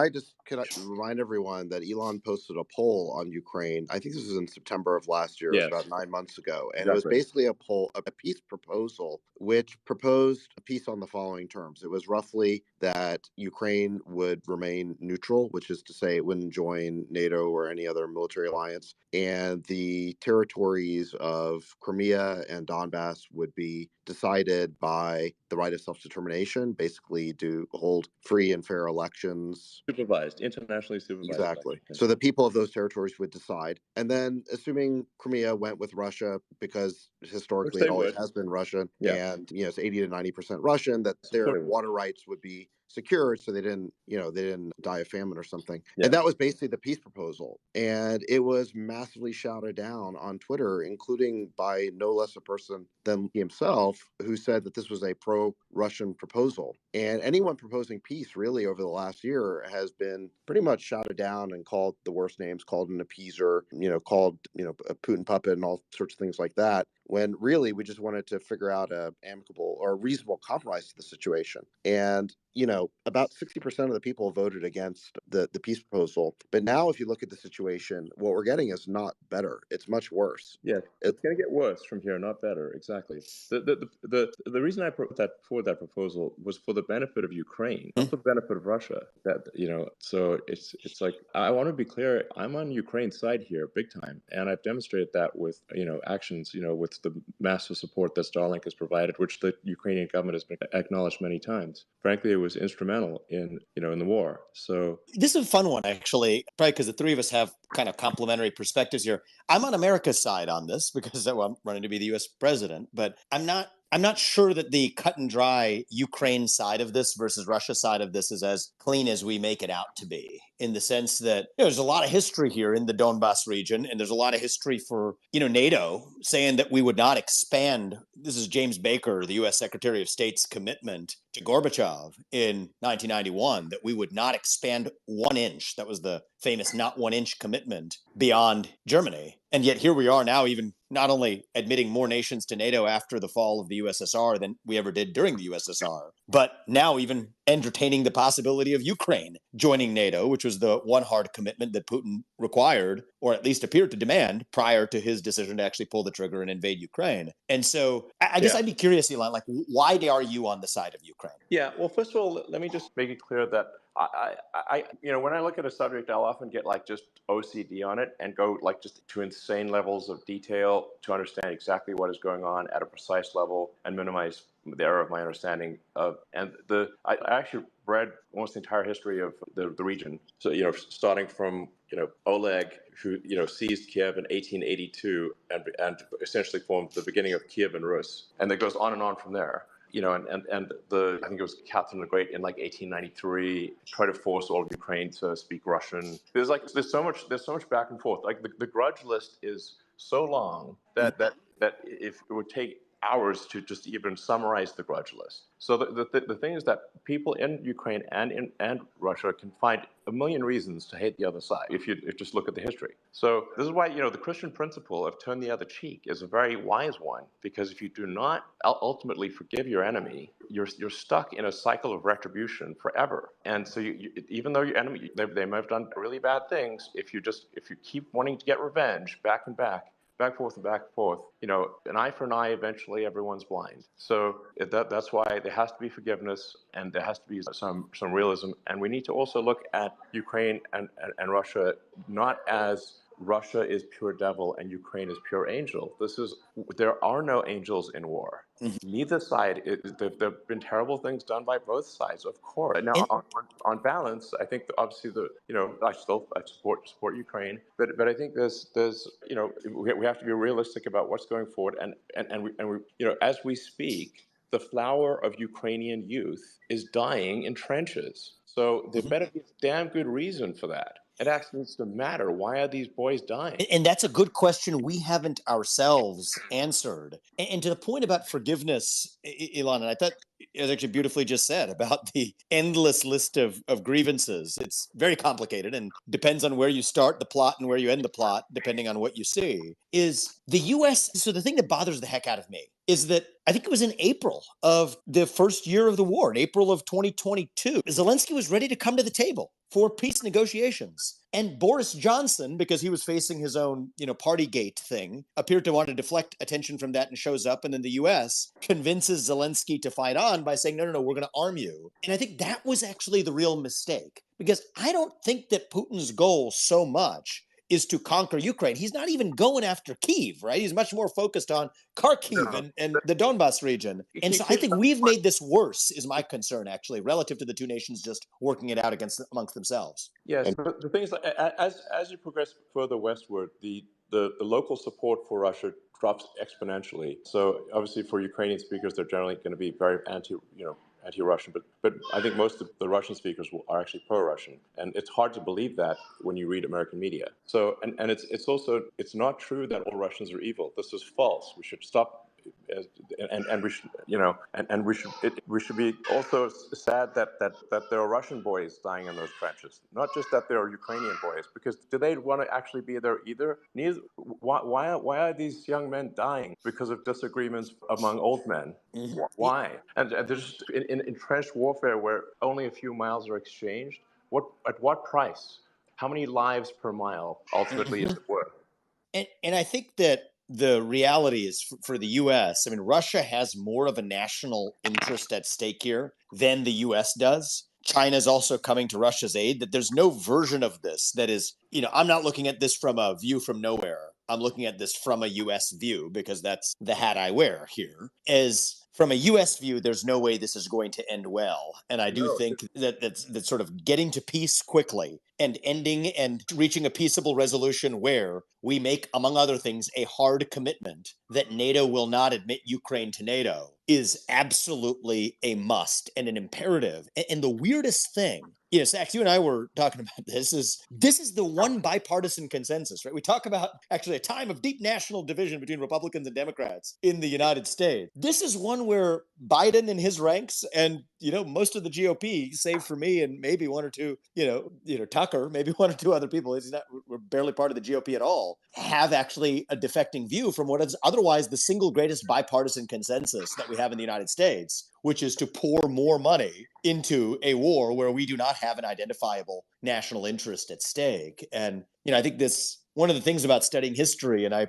I remind everyone that Elon posted a poll on Ukraine? I think this was in September of last year, Yes. about 9 months ago. And Exactly. it was basically a peace proposal, which proposed a peace on the following terms. It was roughly that Ukraine would remain neutral, which is to say it wouldn't join NATO or any other military alliance. And the territories of Crimea and Donbass would be decided by the right of self-determination, basically to hold free and fair elections. Internationally supervised. Exactly. So the people of those territories would decide. And then assuming Crimea went with Russia, because historically it always has been Russian, and it's 80 to 90% Russian, that their water rights would be secured, so they didn't die of famine or something. And that was basically the peace proposal. And it was massively shouted down on Twitter, including by no less a person than he himself, who said that this was a pro-Russian proposal. And anyone proposing peace really over the last year has been pretty much shouted down and called the worst names, called an appeaser, called, a Putin puppet and all sorts of things like that, when really we just wanted to figure out a amicable or reasonable compromise to the situation. And about 60% of the people voted against the peace proposal. But now if you look at the situation, what we're getting is not better. It's much worse. Yeah, it's going to get worse from here, not better. Exactly. The reason I put that proposal was for the benefit of Ukraine, not for the benefit of Russia. So it's like, I want to be clear. I'm on Ukraine's side here, big time, and I've demonstrated that with actions, with the massive support that Starlink has provided, which the Ukrainian government has been acknowledged many times. Frankly, it was instrumental in the war. So this is a fun one, actually, probably because the three of us have kind of complementary perspectives here. I'm on America's side on this because I'm running to be the U.S. president, but I'm not sure that the cut and dry Ukraine side of this versus Russia side of this is as clean as we make it out to be, in the sense that there's a lot of history here in the Donbass region, and there's a lot of history for NATO saying that we would not expand. This is James Baker, the U.S. Secretary of State's commitment to Gorbachev in 1991, that we would not expand 1 inch. That was the famous not 1 inch commitment beyond Germany. And yet here we are now, even not only admitting more nations to NATO after the fall of the USSR than we ever did during the USSR, but now even entertaining the possibility of Ukraine joining NATO, which was the one hard commitment that Putin required, or at least appeared to demand, prior to his decision to actually pull the trigger and invade Ukraine. And so I guess I'd be curious, Elon, like, why are you on the side of Ukraine? Yeah, well, first of all, let me just make it clear that I when I look at a subject, I'll often get just OCD on it and go just to insane levels of detail to understand exactly what is going on at a precise level and minimize the error of my understanding of. And I actually read almost the entire history of the region. So starting from Oleg, who seized Kiev in 1882 and essentially formed the beginning of Kiev and Rus, and it goes on and on from there. I think it was Catherine the Great in 1893 tried to force all of Ukraine to speak Russian. There's so much back and forth. The grudge list is so long that if it would take hours to just even summarize the grudge list. So the thing is that people in Ukraine and Russia can find a million reasons to hate the other side if you just look at the history. So this is why the Christian principle of turn the other cheek is a very wise one, because if you do not ultimately forgive your enemy, you're stuck in a cycle of retribution forever. And so even though your enemy they may have done really bad things, if you keep wanting to get revenge back and back, back forth and back forth. An eye for an eye, eventually everyone's blind. So that's why there has to be forgiveness and there has to be some realism. And we need to also look at Ukraine and Russia not as Russia is pure devil and Ukraine is pure angel. There are no angels in war. Neither side. There have been terrible things done by both sides, of course. Now, on balance, I think obviously I support Ukraine, but I think there's we have to be realistic about what's going forward, and we as we speak, the flower of Ukrainian youth is dying in trenches. So there better be a damn good reason for that. It actually needs to matter. Why are these boys dying? And that's a good question we haven't ourselves answered. And to the point about forgiveness, Elon, and I thought it was actually beautifully just said about the endless list of grievances. It's very complicated and depends on where you start the plot and where you end the plot, depending on what you see, is the U.S. So the thing that bothers the heck out of me is that I think it was in April of the first year of the war, in April of 2022, Zelensky was ready to come to the table for peace negotiations. And Boris Johnson, because he was facing his own, Partygate thing, appeared to want to deflect attention from that and shows up. And then the U.S. convinces Zelensky to fight on by saying, no, we're going to arm you. And I think that was actually the real mistake, because I don't think that Putin's goal so much is to conquer Ukraine. He's not even going after Kyiv, right? He's much more focused on Kharkiv and the Donbas region. And so I think we've made this worse, is my concern, actually, relative to the two nations just working it out amongst themselves. Yes, but the thing is, as you progress further westward, the local support for Russia drops exponentially. So obviously, for Ukrainian speakers, they're generally going to be very anti-Russian, but I think most of the Russian speakers are actually pro-Russian, and it's hard to believe that when you read American media. So and it's not true that all Russians are evil. This is false. We should stop. And we should we should be also sad that there are Russian boys dying in those trenches, not just that there are Ukrainian boys, because do they want to actually be there either? Neither. Why are these young men dying because of disagreements among old men? Why? And there's in entrenched warfare where only a few miles are exchanged. At what price? How many lives per mile ultimately is it worth? And I think that the reality is for the U.S., I mean, Russia has more of a national interest at stake here than the U.S. does. China is also coming to Russia's aid. That there's no version of this that is, I'm not looking at this from a view from nowhere. I'm looking at this from a U.S. view, because that's the hat I wear here. As from a U.S. view, there's no way this is going to end well. And I do think that's sort of getting to peace quickly and ending and reaching a peaceable resolution where we make, among other things, a hard commitment that NATO will not admit Ukraine to NATO is absolutely a must and an imperative. And the weirdest thing, Sax, you and I were talking about this is the one bipartisan consensus, right? We talk about actually a time of deep national division between Republicans and Democrats in the United States. This is one where Biden and his ranks and, most of the GOP, save for me and maybe one or two, Tucker, maybe one or two other people, we're barely part of the GOP at all, have actually a defecting view from what is otherwise the single greatest bipartisan consensus that we have in the United States, which is to pour more money into a war where we do not have an identifiable national interest at stake. And, I think one of the things about studying history, and I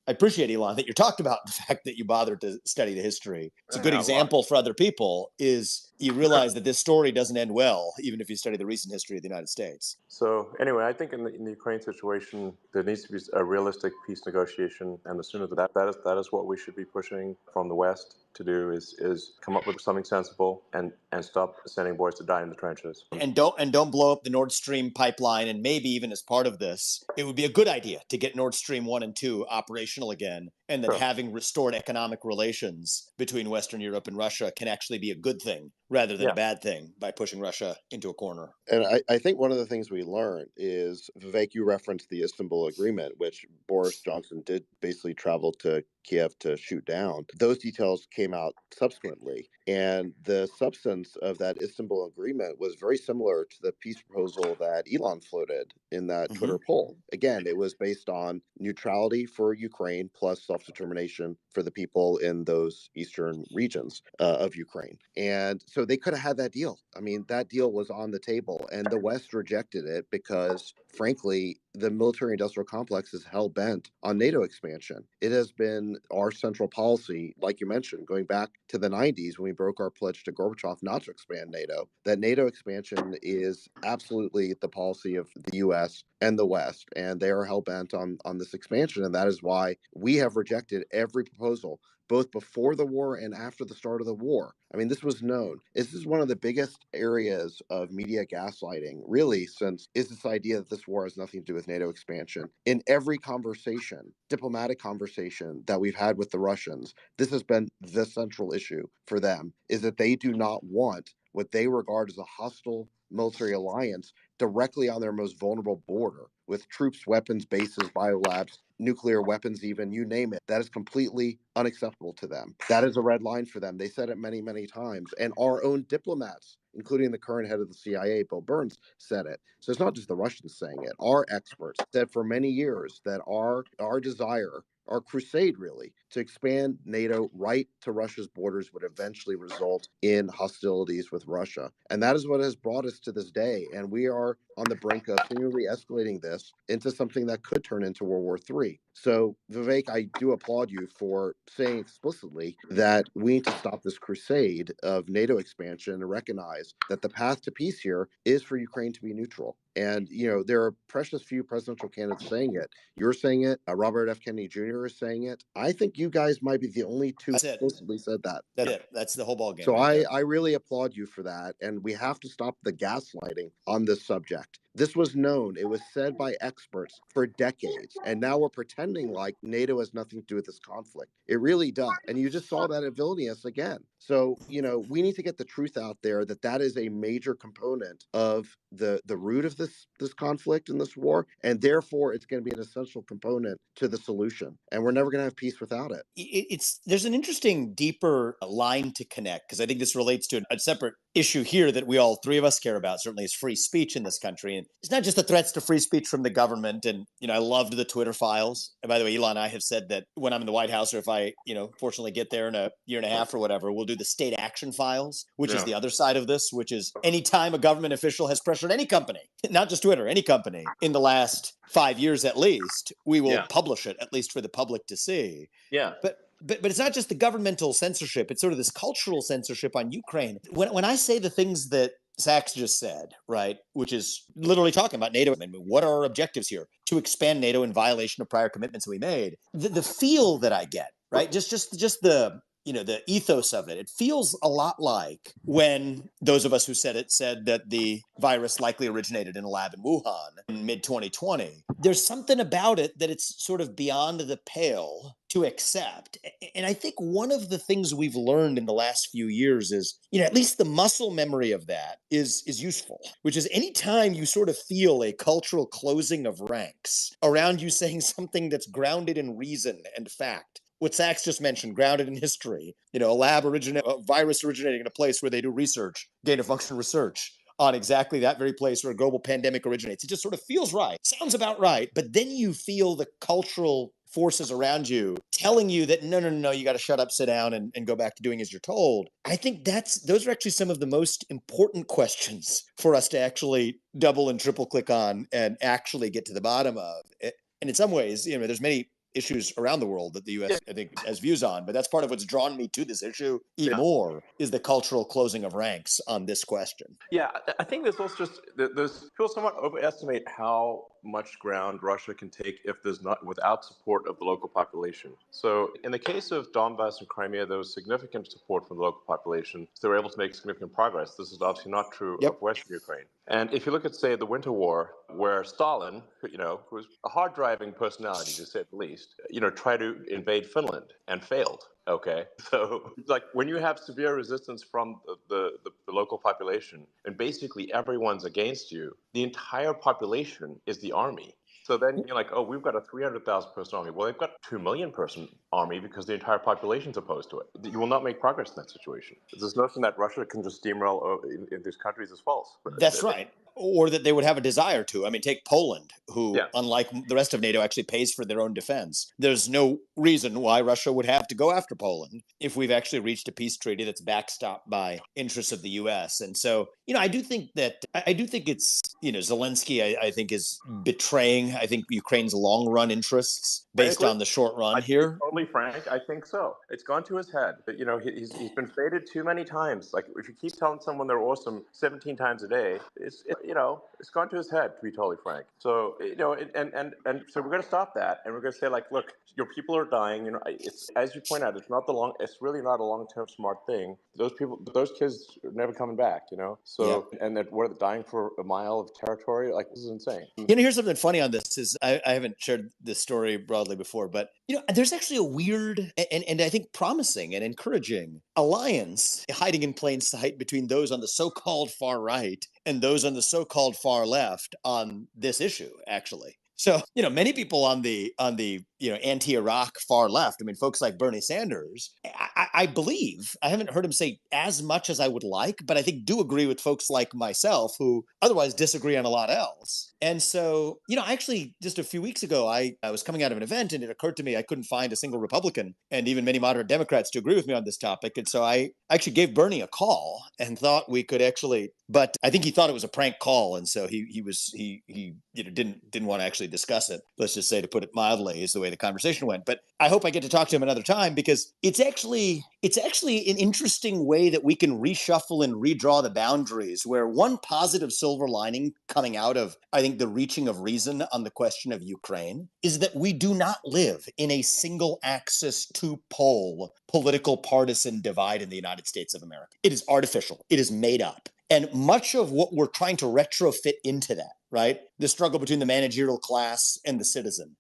appreciate, Elon, that you talked about the fact that you bothered to study the history. It's a good example for other people, is you realize that this story doesn't end well, even if you study the recent history of the United States. So anyway, I think in the Ukraine situation, there needs to be a realistic peace negotiation, and the sooner that is what we should be pushing from the West to do is come up with something sensible and stop sending boys to die in the trenches. And don't blow up the Nord Stream pipeline. And maybe even as part of this, it would be a good idea to get Nord Stream 1 and 2 operational again. And then having restored economic relations between Western Europe and Russia can actually be a good thing rather than a bad thing by pushing Russia into a corner. And I think one of the things we learned is, Vivek, you referenced the Istanbul Agreement, which Boris Johnson did basically travel to Kiev to shoot down. Those details came out subsequently. And the substance of that Istanbul Agreement was very similar to the peace proposal that Elon floated in that Twitter poll. Again, it was based on neutrality for Ukraine plus self-determination for the people in those eastern regions of Ukraine. And so they could have had that deal. I mean, that deal was on the table, and the West rejected it because frankly, the military industrial complex is hell bent on NATO expansion. It has been our central policy, like you mentioned, going back to the 90s when we broke our pledge to Gorbachev not to expand NATO, that NATO expansion is absolutely the policy of the US and the West. And they are hell bent on this expansion. And that is why we have rejected every proposal both before the war and after the start of the war. I mean, this was known. This is one of the biggest areas of media gaslighting, really, since is this idea that this war has nothing to do with NATO expansion. In every conversation, diplomatic conversation that we've had with the Russians, this has been the central issue for them, is that they do not want what they regard as a hostile military alliance directly on their most vulnerable border with troops, weapons, bases, biolabs, nuclear weapons, even, you name it. That is completely unacceptable to them. That is a red line for them. They said it many, many times. And our own diplomats, including the current head of the CIA, Bill Burns, said it. So it's not just the Russians saying it. Our experts said for many years that our desire, our crusade really, to expand NATO right to Russia's borders would eventually result in hostilities with Russia. And that is what has brought us to this day. And we are on the brink of continually escalating this into something that could turn into World War III. So, Vivek, I do applaud you for saying explicitly that we need to stop this crusade of NATO expansion and recognize that the path to peace here is for Ukraine to be neutral. And, there are precious few presidential candidates saying it. You're saying it. Robert F. Kennedy Jr. is saying it. I think you guys might be the only two who explicitly said that. That's it. That's the whole ballgame. So right I really applaud you for that. And we have to stop the gaslighting on this subject. This was known. It was said by experts for decades. And now we're pretending like NATO has nothing to do with this conflict. It really does. And you just saw that at Vilnius again. So, we need to get the truth out there that is a major component of the root of this conflict and this war. And therefore, it's going to be an essential component to the solution. And we're never going to have peace without it. There's an interesting, deeper line to connect, because I think this relates to a separate issue here that we all three of us care about, certainly, is free speech in this country. And it's not just the threats to free speech from the government. And, I loved the Twitter files. And by the way, Elon and I have said that when I'm in the White House, or if I, fortunately get there in a year and a half or whatever, we'll do the state action files, which is the other side of this, which is anytime a government official has pressured any company, not just Twitter, any company in the last 5 years at least, we will publish it, at least for the public to see. Yeah. But it's not just the governmental censorship. It's sort of this cultural censorship on Ukraine. When I say the things that Sachs just said, right, which is literally talking about NATO, I mean, what are our objectives here? To expand NATO in violation of prior commitments we made. The feel that I get, right, just the the ethos of it. It feels a lot like when those of us who said that the virus likely originated in a lab in Wuhan in mid-2020. There's something about it that it's sort of beyond the pale to accept. And I think one of the things we've learned in the last few years is, at least the muscle memory of that is useful, which is anytime you sort of feel a cultural closing of ranks around you saying something that's grounded in reason and fact, what Sachs just mentioned, grounded in history, a virus originating in a place where they do research, gain-of-function research on exactly that very place where a global pandemic originates. It just sort of feels right. Sounds about right. But then you feel the cultural forces around you telling you that, no, you got to shut up, sit down, and go back to doing as you're told. I think those are actually some of the most important questions for us to actually double and triple click on and actually get to the bottom of. And in some ways, there's many issues around the world that the U.S. I think has views on, but that's part of what's drawn me to this issue even more, is the cultural closing of ranks on this question. Yeah, I think there's also just people somewhat overestimate how much ground Russia can take if there's not without support of the local population. So in the case of Donbass and Crimea, there was significant support from the local population. So they were able to make significant progress. This is obviously not true of Western Ukraine. And if you look at, say, the Winter War, where Stalin, who was a hard-driving personality, to say the least, tried to invade Finland and failed. Okay, so like when you have severe resistance from the local population and basically everyone's against you, the entire population is the army. So then you're like, oh, we've got a 300,000 person army. Well, they've got 2 million person army because the entire population's opposed to it. You will not make progress in that situation. This notion that Russia can just steamroll in these countries is false. That's right. Or that they would have a desire to. I mean, take Poland, who, unlike the rest of NATO, actually pays for their own defense. There's no reason why Russia would have to go after Poland if we've actually reached a peace treaty that's backstopped by interests of the U.S. And so, I do think that I do think it's Zelensky. I think is betraying. I think Ukraine's long run interests based Frankly, on the short run to be here. totally frank, I think so. It's gone to his head. But he's been faded too many times. Like if you keep telling someone they're awesome 17 times a day, it's gone to his head. To be totally frank. So and so we're going to stop that, and we're going to say like, look, your people are dying. It's as you point out, it's really not a long-term smart thing. Those kids are never coming back. Yeah. So and that what are they dying for a mile of territory? Like this is insane. Here's something funny on this is I haven't shared this story broadly before, but there's actually a weird and I think promising and encouraging alliance hiding in plain sight between those on the so-called far right and those on the so-called far left on this issue, actually. So, many people on the anti-Iraq far left, I mean, folks like Bernie Sanders, I believe, I haven't heard him say as much as I would like, but I think do agree with folks like myself who otherwise disagree on a lot else. And so, actually, just a few weeks ago, I was coming out of an event and it occurred to me I couldn't find a single Republican and even many moderate Democrats to agree with me on this topic. And so I actually gave Bernie a call and thought we could actually, but I think he thought it was a prank call. And so he didn't want to actually discuss it. Let's just say, to put it mildly, is the way the conversation went. But I hope I get to talk to him another time because it's actually an interesting way that we can reshuffle and redraw the boundaries, where one positive silver lining coming out of, I think, the reaching of reason on the question of Ukraine is that we do not live in a single axis two pole political partisan divide in the United States of America. It is artificial. It is made up. And much of what we're trying to retrofit into that, right? The struggle between the managerial class and the citizen,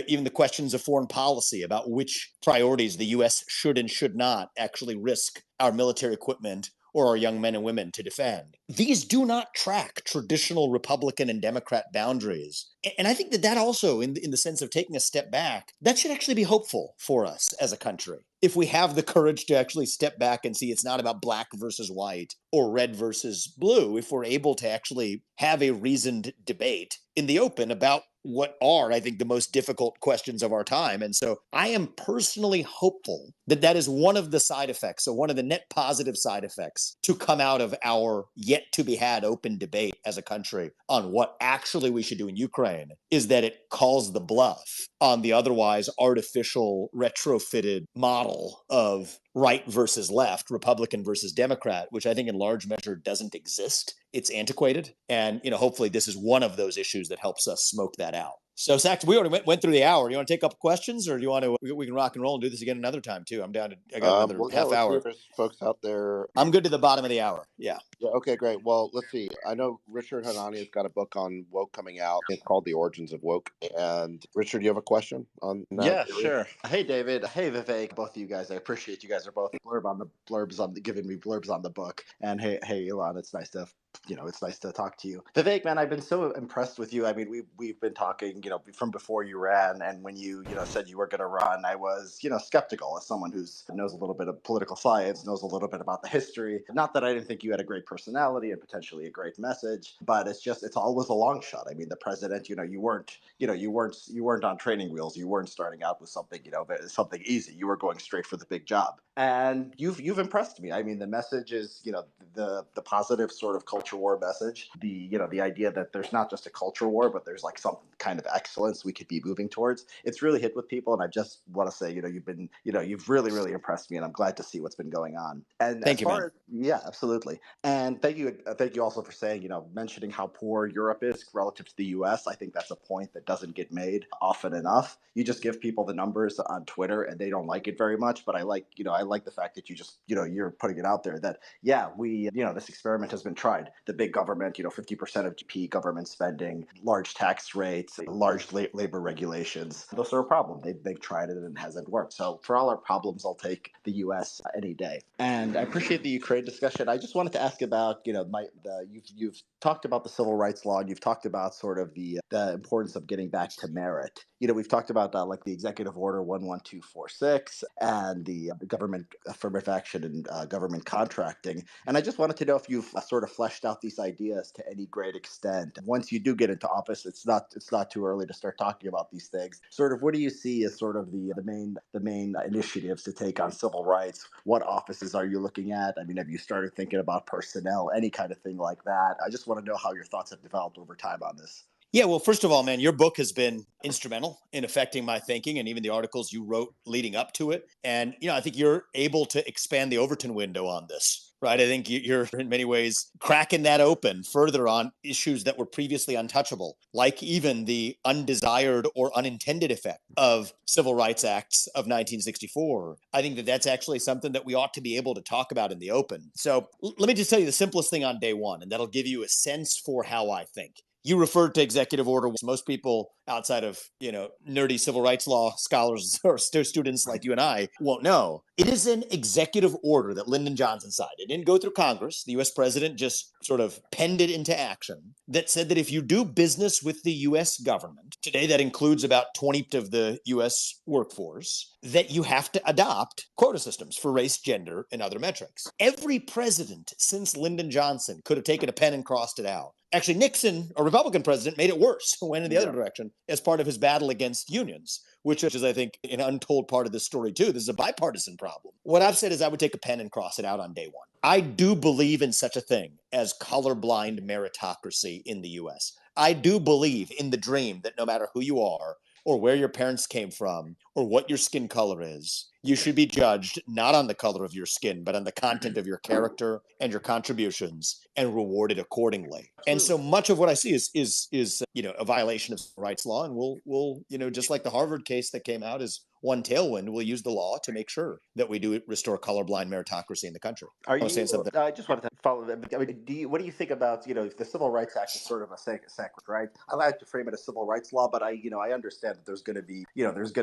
even the questions of foreign policy about which priorities the U.S. should and should not actually risk our military equipment or our young men and women to defend. These do not track traditional Republican and Democrat boundaries. And I think that also, in the sense of taking a step back, that should actually be hopeful for us as a country. If we have the courage to actually step back and see it's not about black versus white or red versus blue, if we're able to actually have a reasoned debate in the open about what are, I think, the most difficult questions of our time. And so I am personally hopeful that that is one of the side effects, so one of the net positive side effects to come out of our yet to be had open debate as a country on what actually we should do in Ukraine, is that it calls the bluff on the otherwise artificial retrofitted model of right versus left, Republican versus Democrat, which I think in large measure doesn't exist. It's antiquated. And, hopefully this is one of those issues that helps us smoke that out. So, Sax, we already went through the hour. Do you want to take up questions, or do you want to? We can rock and roll and do this again another time too. I'm down to. I got another Well, yeah, half let's see hour. if there's folks out there. I'm good to the bottom of the hour. Yeah. Yeah, okay, great. Well, let's see. I know Richard Hanani has got a book on woke coming out. It's called The Origins of Woke. And Richard, you have a question on that? Yeah, sure. Hey, David. Hey, Vivek. Both of you guys. I appreciate you guys are both giving me blurbs on the book. And hey, Elon. It's nice to talk to you. Vivek, man, I've been so impressed with you. I mean, we've been talking, from before you ran, and when you said you were going to run, I was, skeptical as someone who's knows a little bit of political science, knows a little bit about the history. Not that I didn't think you had a great personality and potentially a great message, but it's always a long shot. I mean, the president, you weren't on training wheels. You weren't starting out with something, something easy. You were going straight for the big job, and you've impressed me. I mean, the message is, the positive sort of culture war message. The idea that there's not just a culture war, but there's like some kind of excellence we could be moving towards. It's really hit with people, and I just want to say, you've really impressed me, and I'm glad to see what's been going on. And Thank you, man. yeah, absolutely. And thank you also for saying, mentioning how poor Europe is relative to the U.S. I think that's a point that doesn't get made often enough. You just give people the numbers on Twitter, and they don't like it very much. But I like the fact that you just, you're putting it out there that, yeah, this experiment has been tried. The big government, 50% of GDP government spending, large tax rates, large labor regulations. Those are a problem. They've tried it and it hasn't worked. So for all our problems, I'll take the U.S. any day. And I appreciate the Ukraine discussion. I just wanted to ask about, you've talked about the civil rights law, and you've talked about sort of the importance of getting back to merit. We've talked about like the executive order 11246 and the government affirmative action and government contracting. And I just wanted to know if you've sort of fleshed out these ideas to any great extent. Once you do get into office, it's not too early to start talking about these things. Sort of, what do you see as sort of the main initiatives to take on civil rights? What offices are you looking at? I mean, have you started thinking about personnel, any kind of thing like that? I just want to know how your thoughts have developed over time on this. Yeah, well, first of all, man, your book has been instrumental in affecting my thinking and even the articles you wrote leading up to it. And, I think you're able to expand the Overton window on this, right? I think you're in many ways cracking that open further on issues that were previously untouchable, like even the undesired or unintended effect of civil rights acts of 1964. I think that that's actually something that we ought to be able to talk about in the open. So let me just tell you the simplest thing on day one, and that'll give you a sense for how I think. You referred to executive order. Most people outside of, nerdy civil rights law scholars or students like you and I won't know. It is an executive order that Lyndon Johnson signed. It didn't go through Congress. The U.S. president just sort of penned it into action that said that if you do business with the U.S. government, today that includes about 20% of the U.S. workforce, that you have to adopt quota systems for race, gender, and other metrics. Every president since Lyndon Johnson could have taken a pen and crossed it out. Actually, Nixon, a Republican president, made it worse, went in the other direction as part of his battle against unions, which is, I think, an untold part of this story, too. This is a bipartisan problem. What I've said is I would take a pen and cross it out on day one. I do believe in such a thing as colorblind meritocracy in the U.S. I do believe in the dream that no matter who you are, or where your parents came from, or what your skin color is, you should be judged not on the color of your skin, but on the content of your character and your contributions, and rewarded accordingly. And so much of what I see is a violation of civil rights law, and we'll just like the Harvard case that came out is one tailwind, we'll use the law to make sure that we do restore colorblind meritocracy in the country. Are I was saying you? something. I just wanted to follow that. I mean, what do you think about the Civil Rights Act is sort of a sacred right? I like to frame it as civil rights law, but I understand that there's going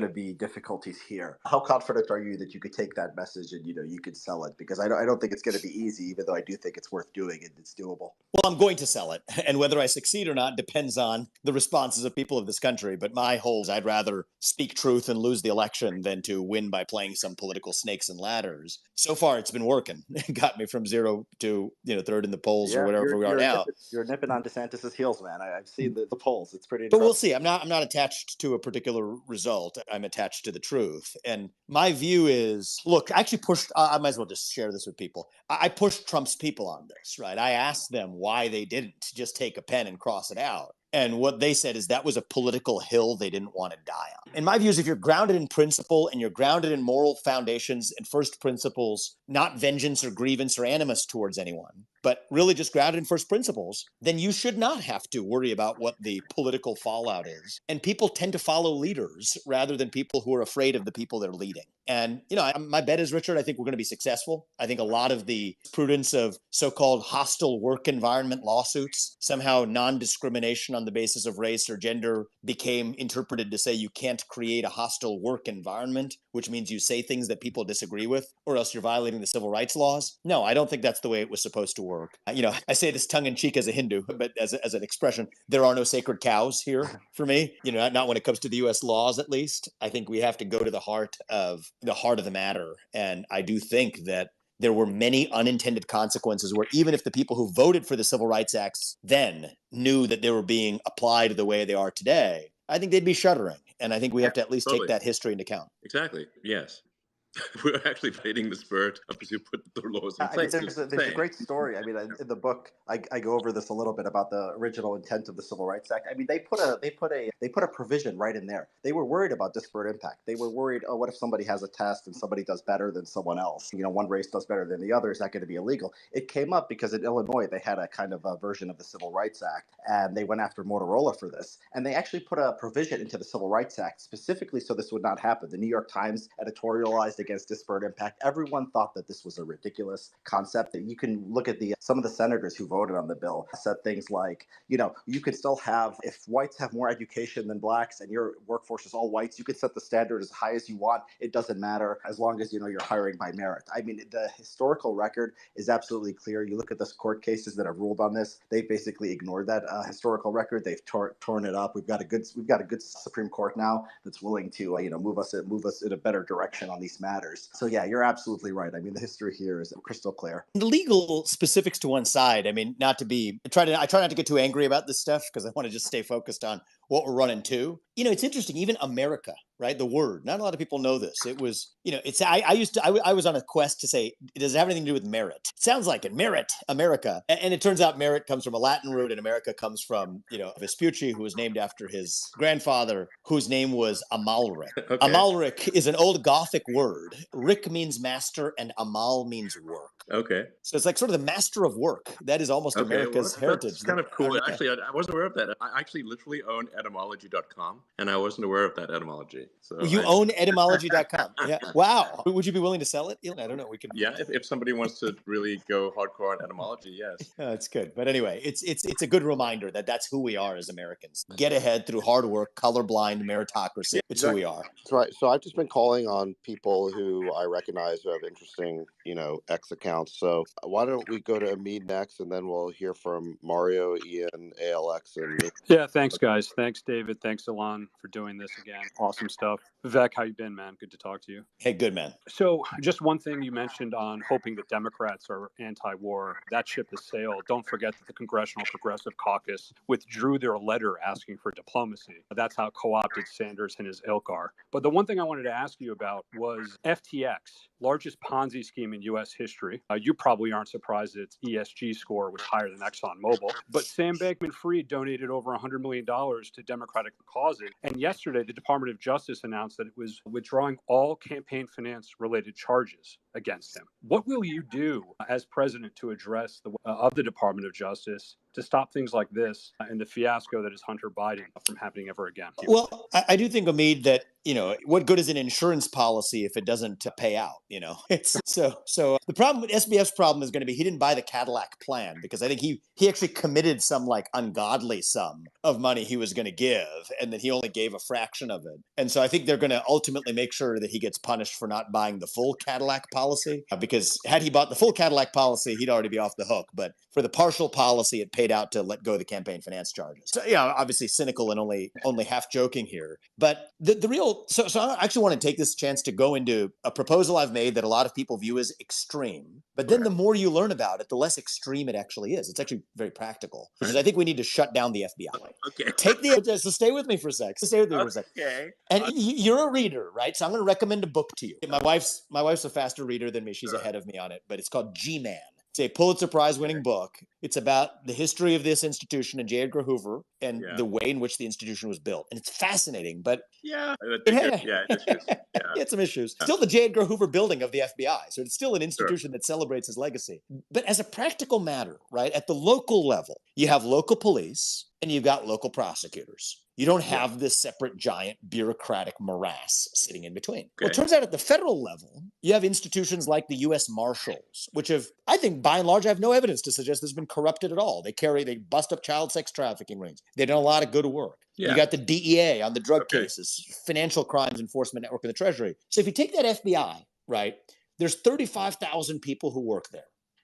to be difficulties here. How confident are you that you could take that message and you could sell it? Because I don't think it's going to be easy, even though I do think it's worth doing and it's doable. Well, I'm going to sell it. And whether I succeed or not depends on the responses of people of this country. But my whole is I'd rather speak truth and lose the election than to win by playing some political snakes and ladders. So far, it's been working. It got me from 0 to third in the polls or whatever we are now. You're nipping on DeSantis's heels, man. I've seen the polls. It's pretty But incredible. we'll see. I'm not attached to a particular result. I'm attached to the truth. And my view is, look, I actually pushed, I might as well just share this with people. I pushed Trump's people on this, right? I asked them why they didn't just take a pen and cross it out. And what they said is that was a political hill they didn't want to die on. And my view is if you're grounded in principle and you're grounded in moral foundations and first principles, not vengeance or grievance or animus towards anyone, but really just grounded in first principles, then you should not have to worry about what the political fallout is. And people tend to follow leaders rather than people who are afraid of the people they're leading. And, my bet is, Richard, I think we're going to be successful. I think a lot of the prudence of so-called hostile work environment lawsuits, somehow non-discrimination on the basis of race or gender became interpreted to say you can't create a hostile work environment, which means you say things that people disagree with, or else you're violating the civil rights laws. No, I don't think that's the way it was supposed to work. I say this tongue-in-cheek as a Hindu, but as an expression, there are no sacred cows here for me, not when it comes to the U.S. laws, at least. I think we have to go to the heart of the matter. And I do think that there were many unintended consequences where even if the people who voted for the Civil Rights Acts then knew that they were being applied the way they are today, I think they'd be shuddering. And I think we have to at least take that history into account. Exactly. Yes. We're actually fighting the spirit of to put the laws in I mean, place. there's a great story. I mean, in the book, I go over this a little bit about the original intent of the Civil Rights Act. I mean, they put a provision right in there. They were worried about disparate impact. They were worried, oh, what if somebody has a test and somebody does better than someone else? One race does better than the other. Is that going to be illegal? It came up because in Illinois they had a kind of a version of the Civil Rights Act, and they went after Motorola for this. And they actually put a provision into the Civil Rights Act specifically so this would not happen. The New York Times editorialized against disparate impact. Everyone thought that this was a ridiculous concept. That you can look at some of the senators who voted on the bill said things like, you can still have, if whites have more education than blacks and your workforce is all whites, you can set the standard as high as you want. It doesn't matter as long as you're hiring by merit. I mean, the historical record is absolutely clear. You look at the court cases that have ruled on this; they basically ignored that historical record. They've torn it up. We've got a good Supreme Court now that's willing to move us in a better direction on these matters. matters. So yeah, you're absolutely right. I mean, the history here is crystal clear. The legal specifics to one side. I mean, not to be I try not to get too angry about this stuff because I want to just stay focused on what we're running to. It's interesting. Even America, right? The word. Not a lot of people know this. It was, it's. I was on a quest to say, does it have anything to do with merit? It sounds like it. Merit, America, and it turns out merit comes from a Latin root, and America comes from Vespucci, who was named after his grandfather, whose name was Amalric. Okay. Amalric is an old Gothic word. Rick means master, and Amal means work. Okay. So it's like sort of the master of work. That is almost America's heritage. That's kind of cool. Actually, I wasn't aware of that. I actually literally own etymology.com, and I wasn't aware of that etymology. So you own etymology.com. Yeah. Wow. Would you be willing to sell it? I don't know. We could. Yeah, if somebody wants to really go hardcore on etymology, yes. That's good. But anyway, it's a good reminder that that's who we are as Americans. Get ahead through hard work, colorblind meritocracy. It's who we are. That's right. So I've just been calling on people who I recognize who have interesting, X accounts. So why don't we go to Amit next, and then we'll hear from Mario, Ian, ALX, and me. Yeah, thanks, guys. Thanks, David. Thanks, Elon, for doing this again. Awesome stuff. Vivek, how you been, man? Good to talk to you. Hey, good, man. So just one thing you mentioned on hoping the Democrats are anti-war. That ship has sailed. Don't forget that the Congressional Progressive Caucus withdrew their letter asking for diplomacy. That's how co-opted Sanders and his ilk are. But the one thing I wanted to ask you about was FTX, largest Ponzi scheme in U.S. history. You probably aren't surprised that its ESG score was higher than ExxonMobil. But Sam Bankman-Fried donated over $100 million to Democratic causes. And yesterday, the Department of Justice announced that it was withdrawing all campaign finance-related charges against him. What will you do as president to address of the Department of Justice to stop things like this and the fiasco that is Hunter Biden from happening ever again? Well, I do think, Omid, that what good is an insurance policy if it doesn't pay out? It's so the problem with SBF's problem is going to be he didn't buy the Cadillac plan because I think he actually committed some like ungodly sum of money he was going to give, and then he only gave a fraction of it. And so I think they're going to ultimately make sure that he gets punished for not buying the full Cadillac policy, because had he bought the full Cadillac policy, he'd already be off the hook. But for the partial policy, it paid out to let go of the campaign finance charges. So obviously cynical and only half joking here. But the real so I actually want to take this chance to go into a proposal I've made that a lot of people view as extreme. But then the more you learn about it, the less extreme it actually is. It's actually very practical, because I think we need to shut down the FBI. Okay. So stay with me for a sec. Okay. And you're a reader, right? So I'm going to recommend a book to you. My wife's a faster reader than me. She's ahead of me on it, but it's called G-Man. It's a Pulitzer Prize-winning book. It's about the history of this institution and J. Edgar Hoover and the way in which the institution was built. And it's fascinating, but it had some issues. Still the J. Edgar Hoover building of the FBI. So it's still an institution that celebrates his legacy. But as a practical matter, right, at the local level, you have local police and you've got local prosecutors. You don't have this separate giant bureaucratic morass sitting in between. Okay. Well, it turns out at the federal level, you have institutions like the U.S. Marshals, which have, I think, by and large, I have no evidence to suggest there's been corrupted at all. They bust up child sex trafficking rings. They've done a lot of good work. Yeah. You got the DEA on the drug cases, Financial Crimes Enforcement Network of the Treasury. So if you take that FBI, right, there's 35,000 people who work there.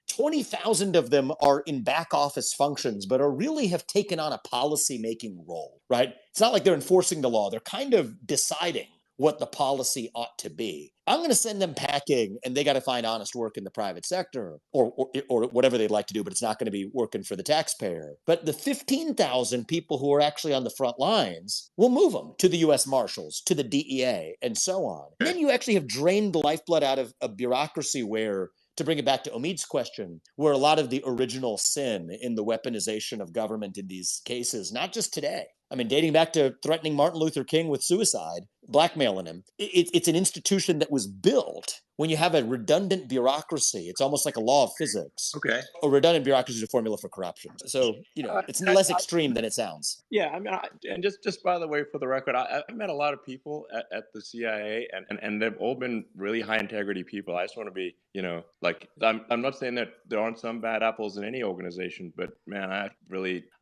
20,000 of them are in back office functions, but really have taken on a policy-making role, right? It's not like they're enforcing the law. They're kind of deciding what the policy ought to be. I'm going to send them packing, and they got to find honest work in the private sector or whatever they'd like to do, but it's not going to be working for the taxpayer. But the 15,000 people who are actually on the front lines, we'll move them to the U.S. Marshals, to the DEA, and so on. And then you actually have drained the lifeblood out of a bureaucracy where, to bring it back to Omid's question, where a lot of the original sin in the weaponization of government in these cases, not just today, I mean, dating back to threatening Martin Luther King with suicide, blackmailing him, it's an institution that was built when you have a redundant bureaucracy. It's almost like a law of physics. Okay. A redundant bureaucracy is a formula for corruption. So, it's less extreme than it sounds. Yeah, I mean, and just by the way, for the record, I've met a lot of people at the CIA, and they've all been really high integrity people. I just want to be, I'm not saying that there aren't some bad apples in any organization, but man,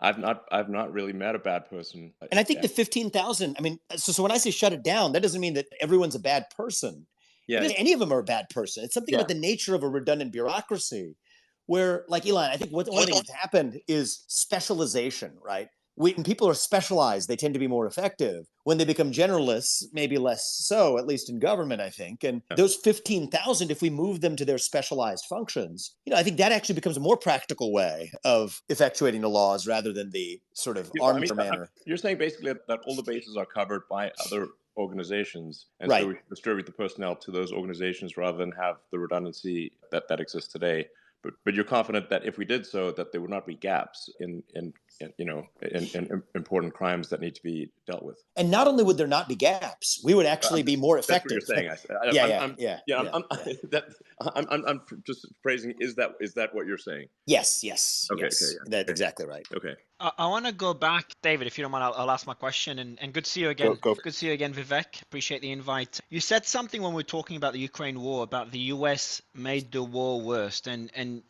I've not really met a bad person. And I think the 15,000, I mean, so when I say shut it down, that doesn't mean that everyone's a bad person. Yeah. Any of them are a bad person. It's something about the nature of a redundant bureaucracy where, like Elon, I think one thing that's happened is specialization, right? when people are specialized, they tend to be more effective. When they become generalists, maybe less so, at least in government, I think. And those 15,000, if we move them to their specialized functions, I think that actually becomes a more practical way of effectuating the laws rather than the sort of armchair manner. You're saying basically that all the bases are covered by other organizations, and Right. so we distribute the personnel to those organizations rather than have the redundancy that exists today. But you're confident that if we did so, that there would not be gaps in important crimes that need to be dealt with. And not only would there not be gaps, we would actually be more That's what effective. you're saying. I'm just phrasing. Is that what you're saying? Yes. Okay. Yes. Okay, yeah. That's exactly right. Okay. I want to go back, David, if you don't mind. I'll ask my question. And good to see you again. Go. Good to see you again, Vivek. Appreciate the invite. You said something when we were talking about the Ukraine war about the US made the war worse. And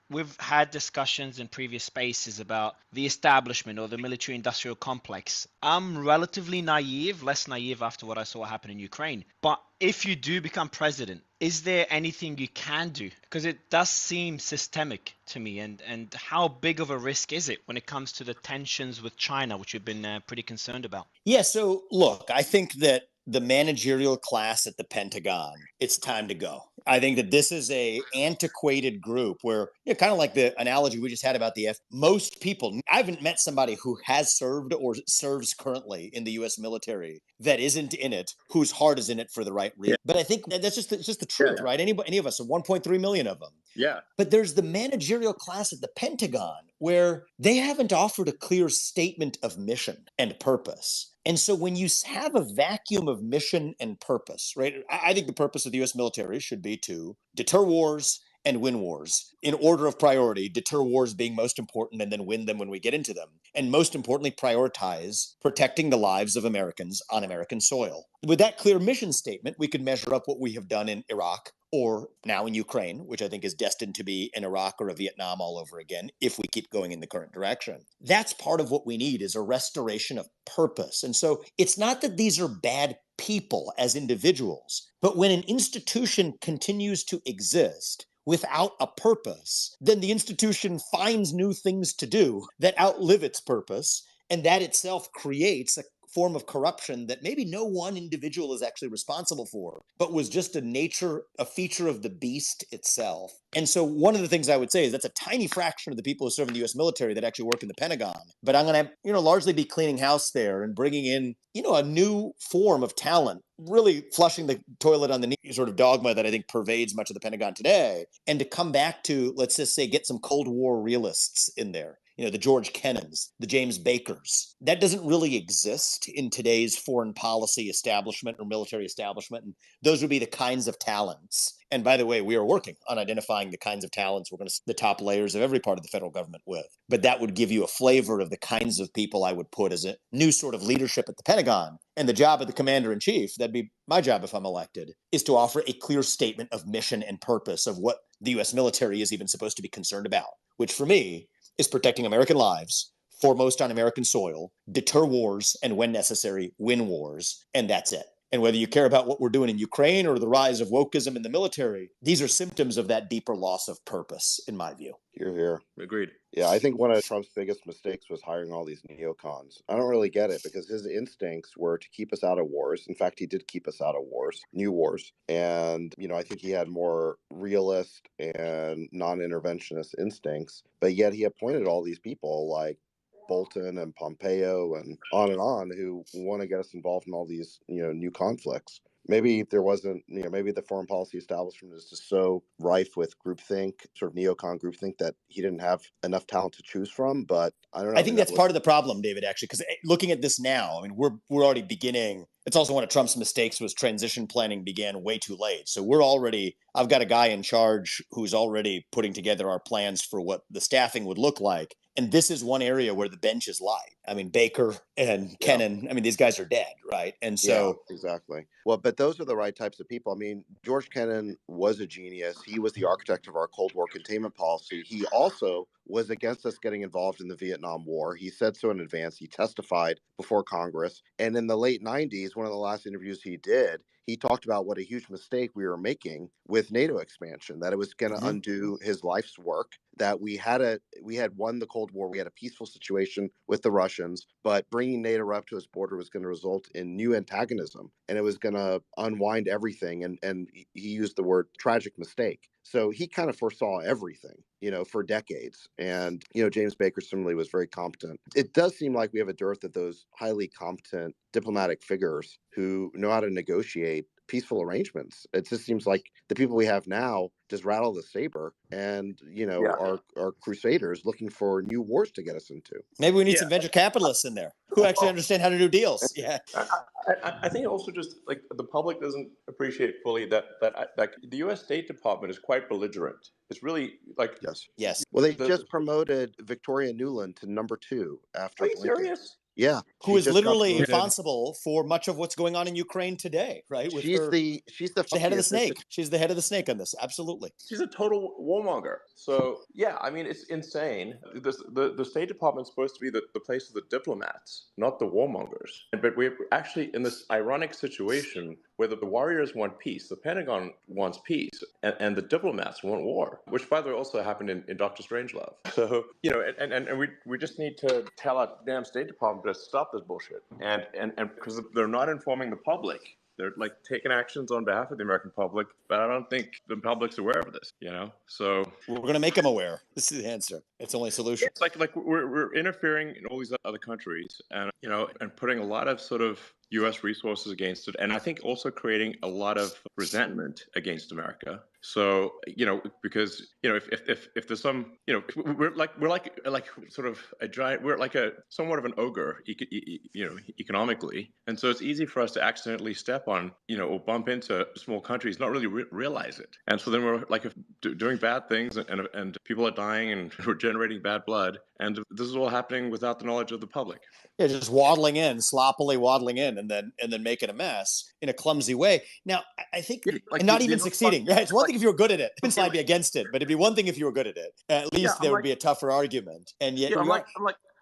we've had discussions in previous spaces about the establishment or the military industrial complex. I'm relatively naive, less naive after what I saw happen in Ukraine. But if you do become president, is there anything you can do? Because it does seem systemic to me. And how big of a risk is it when it comes to the tensions with China, which you've been pretty concerned about? Yeah. So look, I think that the managerial class at the Pentagon, it's time to go. I think that this is a antiquated group where, kind of like the analogy we just had about most people, I haven't met somebody who has served or serves currently in the U.S. military that isn't in it, whose heart is in it for the right reason. Yeah. But I think that's just the truth, right? Any of us, 1.3 million of them. Yeah. But there's the managerial class at the Pentagon where they haven't offered a clear statement of mission and purpose. And so when you have a vacuum of mission and purpose, right? I think the purpose of the U.S. military should be to deter wars and win wars in order of priority, deter wars being most important and then win them when we get into them. And most importantly, prioritize protecting the lives of Americans on American soil. With that clear mission statement, we could measure up what we have done in Iraq or now in Ukraine, which I think is destined to be an Iraq or a Vietnam all over again if we keep going in the current direction. That's part of what we need is a restoration of purpose. And so it's not that these are bad people as individuals, but when an institution continues to exist without a purpose, then the institution finds new things to do that outlive its purpose, and that itself creates a form of corruption that maybe no one individual is actually responsible for, but was just a feature of the beast itself. And so one of the things I would say is that's a tiny fraction of the people who serve in the U.S. military that actually work in the Pentagon. But I'm going to, largely be cleaning house there and bringing in, a new form of talent, really flushing the toilet on the knee sort of dogma that I think pervades much of the Pentagon today. And to come back to, let's just say, get some Cold War realists in there. The George Kennans, the James Bakers. That doesn't really exist in today's foreign policy establishment or military establishment. And those would be the kinds of talents. And by the way, we are working on identifying the kinds of talents we're going to the top layers of every part of the federal government with. But that would give you a flavor of the kinds of people I would put as a new sort of leadership at the Pentagon. And the job of the commander in chief, that'd be my job if I'm elected, is to offer a clear statement of mission and purpose of what the U.S. military is even supposed to be concerned about, which for me is protecting American lives, foremost on American soil, deter wars, and when necessary, win wars, and that's it. And whether you care about what we're doing in Ukraine or the rise of wokeism in the military, these are symptoms of that deeper loss of purpose, in my view. You're here. Agreed. Yeah, I think one of Trump's biggest mistakes was hiring all these neocons. I don't really get it because his instincts were to keep us out of wars. In fact, he did keep us out of wars, new wars. And, I think he had more realist and non-interventionist instincts, but yet he appointed all these people like Bolton and Pompeo and on who want to get us involved in all these, new conflicts. Maybe there wasn't, maybe the foreign policy establishment is just so rife with groupthink, sort of neocon groupthink, that he didn't have enough talent to choose from. But I don't know. I think that's part of the problem, David, actually, because looking at this now, we're already beginning. It's also one of Trump's mistakes was transition planning began way too late. So I've got a guy in charge who's already putting together our plans for what the staffing would look like. And this is one area where the bench is light. Baker and Kennan, these guys are dead, right? And so... Yeah, exactly. Well, but those are the right types of people. George Kennan was a genius. He was the architect of our Cold War containment policy. He also was against us getting involved in the Vietnam War. He said so in advance. He testified before Congress. And in the late 90s, one of the last interviews he did, he talked about what a huge mistake we were making with NATO expansion, that it was going to undo his life's work, that we had won the Cold War. We had a peaceful situation with the Russians. Russians, but bringing NATO up to his border was going to result in new antagonism, and it was going to unwind everything. And he used the word tragic mistake. So he kind of foresaw everything, for decades. And, James Baker similarly was very competent. It does seem like we have a dearth of those highly competent diplomatic figures who know how to negotiate peaceful arrangements. It just seems like the people we have now just rattle the saber and, Yeah. are crusaders looking for new wars to get us into. Maybe we need Yeah. some venture capitalists in there who actually understand how to do deals. Yeah. I think also just like the public doesn't appreciate fully that the U.S. State Department is quite belligerent. It's really like Yes. Well, they the. just promoted Victoria Nuland to number 2 after Are you Blinken. serious? Yeah, Who she is just got literally promoted. responsible for much of what's going on in Ukraine today, right? With She's her, the head of the assistant. snake. She's the head of the snake on this. Absolutely. She's a total warmonger. So yeah, I mean it's insane. The State Department's supposed to be the place of the diplomats, not the warmongers. But we're actually in this ironic situation where the warriors want peace, the Pentagon wants peace, and the diplomats want war. Which, by the way, also happened in Doctor Strangelove. So and we just need to tell our damn State Department to stop this bullshit, and because they're not informing the public. They're like taking actions on behalf of the American public, but I don't think the public's aware of this, So we're going to make them aware. This is the answer. It's the only solution. it's like we're interfering in all these other countries, and and putting a lot of sort of U.S. resources against it, and I think also creating a lot of resentment against America. So because if there's some we're like sort of a giant, we're like a somewhat of an ogre economically, and so it's easy for us to accidentally step on or bump into small countries, not really realize it, and so then we're like doing bad things, and people are dying, and we're generating bad blood, and this is all happening without the knowledge of the public. Yeah, just sloppily waddling in, and then making a mess in a clumsy way. Now, I think, and not even succeeding. Right? It's one thing if you were good at it. I'd be against it, but it'd be one thing if you were good at it. At least there would be a tougher argument. And yet, I'm like,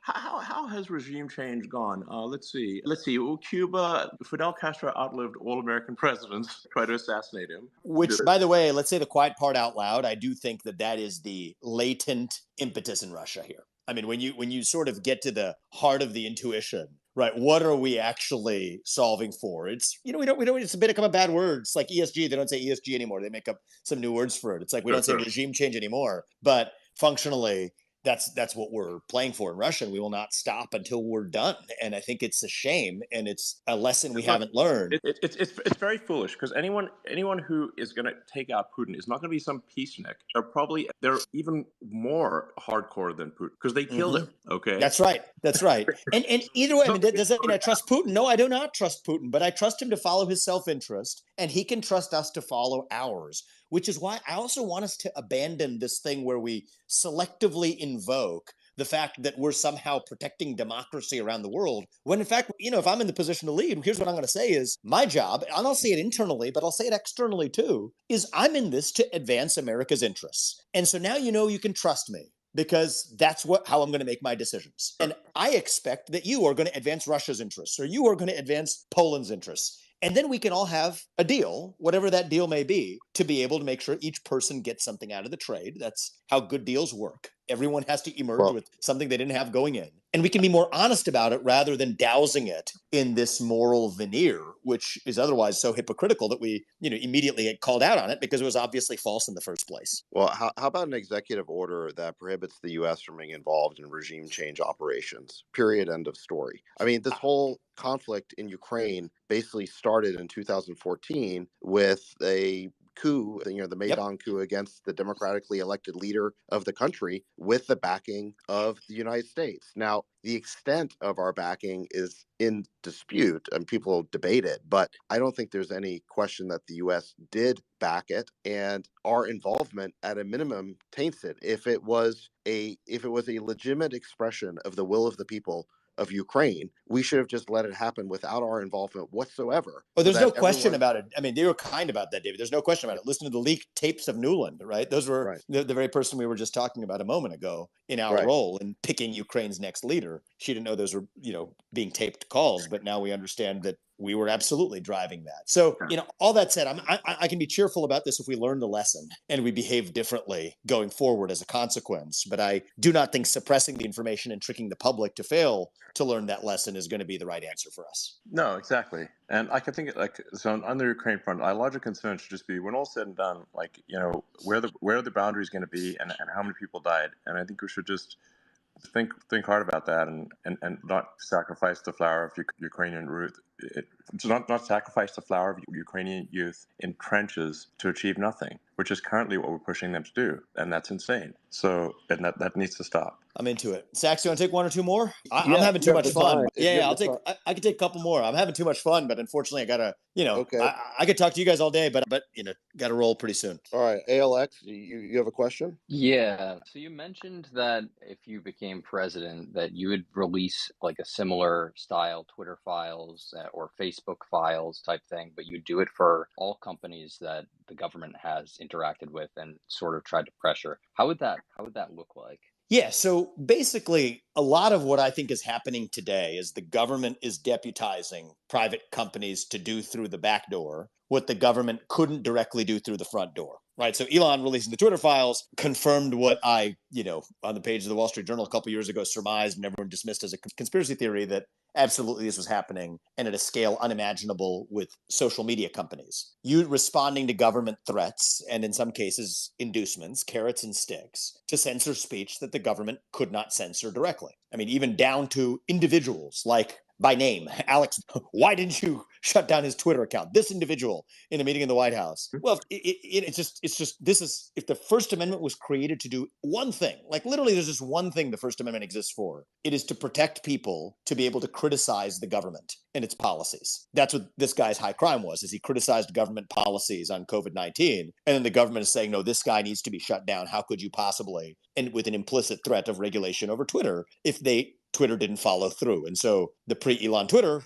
how has regime change gone? Let's see. Well, Cuba, Fidel Castro outlived all American presidents. Tried to assassinate him. Which, by the way, let's say the quiet part out loud. I do think that is the latent impetus in Russia here. I mean, when you sort of get to the heart of the intuition, right? What are we actually solving for? It's we don't. It's a bit of a bad word. It's like ESG. They don't say ESG anymore. They make up some new words for it. It's like we don't say regime change anymore. But functionally, that's what we're playing for in Russia, and we will not stop until we're done. And I think it's a shame, and it's a lesson we haven't learned. It's very foolish, because anyone who is going to take out Putin is not going to be some peacenik. They're even more hardcore than Putin, because they killed him. Okay, that's right. And either way, I mean, does that mean I trust Putin? No, I do not trust Putin, but I trust him to follow his self-interest, and he can trust us to follow ours. Which is why I also want us to abandon this thing where we selectively invoke the fact that we're somehow protecting democracy around the world, when in fact, if I'm in the position to lead, here's what I'm going to say is my job, and I'll say it internally, but I'll say it externally too, is I'm in this to advance America's interests. And so now you can trust me, because that's how I'm going to make my decisions. And I expect that you are going to advance Russia's interests, or you are going to advance Poland's interests. And then we can all have a deal, whatever that deal may be, to be able to make sure each person gets something out of the trade. That's how good deals work. Everyone has to emerge with something they didn't have going in. And we can be more honest about it rather than dousing it in this moral veneer, which is otherwise so hypocritical that we, immediately get called out on it because it was obviously false in the first place. Well, how about an executive order that prohibits the U.S. from being involved in regime change operations? Period. End of story. I mean, this whole conflict in Ukraine basically started in 2014 with a coup, the Maidan coup against the democratically elected leader of the country with the backing of the United States. Now, the extent of our backing is in dispute and people debate it, but I don't think there's any question that the U.S. did back it, and our involvement at a minimum taints it. If it was a legitimate expression of the will of the people of Ukraine, we should have just let it happen without our involvement whatsoever. Oh, there's no question about it. I mean, they were kind about that, David. There's no question about it. Listen to the leaked tapes of Nuland, right? Those were the very person we were just talking about a moment ago in our role in picking Ukraine's next leader. She didn't know those were, being taped calls, but now we understand that we were absolutely driving that. So, all that said, I can be cheerful about this if we learn the lesson and we behave differently going forward as a consequence. But I do not think suppressing the information and tricking the public to fail to learn that lesson is going to be the right answer for us. No, exactly. And I can think so on the Ukraine front, our larger concern should just be when all said and done, where are the boundaries going to be and how many people died. And I think we should just think hard about that and not sacrifice the flower of Ukrainian youth. Not sacrifice the flower of Ukrainian youth in trenches to achieve nothing, which is currently what we're pushing them to do, and that's insane. So, and that needs to stop. I'm into it. Sax, you want to take one or two more? I'm Yeah, having too you have much the fun. time. If you Yeah, have I'll the take. time. I could take a couple more. I'm having too much fun, but unfortunately, I gotta. Okay. I could talk to you guys all day, but gotta roll pretty soon. All right, ALX, you have a question? Yeah. So you mentioned that if you became president, that you would release like a similar style Twitter files or Facebook files type thing, but you do it for all companies that the government has interacted with and sort of tried to pressure. How would that look like? Yeah, so basically, a lot of what I think is happening today is the government is deputizing private companies to do through the back door what the government couldn't directly do through the front door, right? So Elon releasing the Twitter files confirmed what I, on the page of the Wall Street Journal a couple years ago surmised and everyone dismissed as a conspiracy theory that absolutely this was happening and at a scale unimaginable with social media companies. You responding to government threats and in some cases inducements, carrots and sticks, to censor speech that the government could not censor directly. I mean, even down to individuals like by name, Alex, why didn't you shut down his Twitter account? This individual in a meeting in the White House. Well, it's just this is if the First Amendment was created to do one thing, like literally there's just one thing the First Amendment exists for. It is to protect people to be able to criticize the government and its policies. That's what this guy's high crime was, is he criticized government policies on COVID-19. And then the government is saying, no, this guy needs to be shut down. How could you possibly? And with an implicit threat of regulation over Twitter if Twitter didn't follow through. And so the pre-Elon Twitter,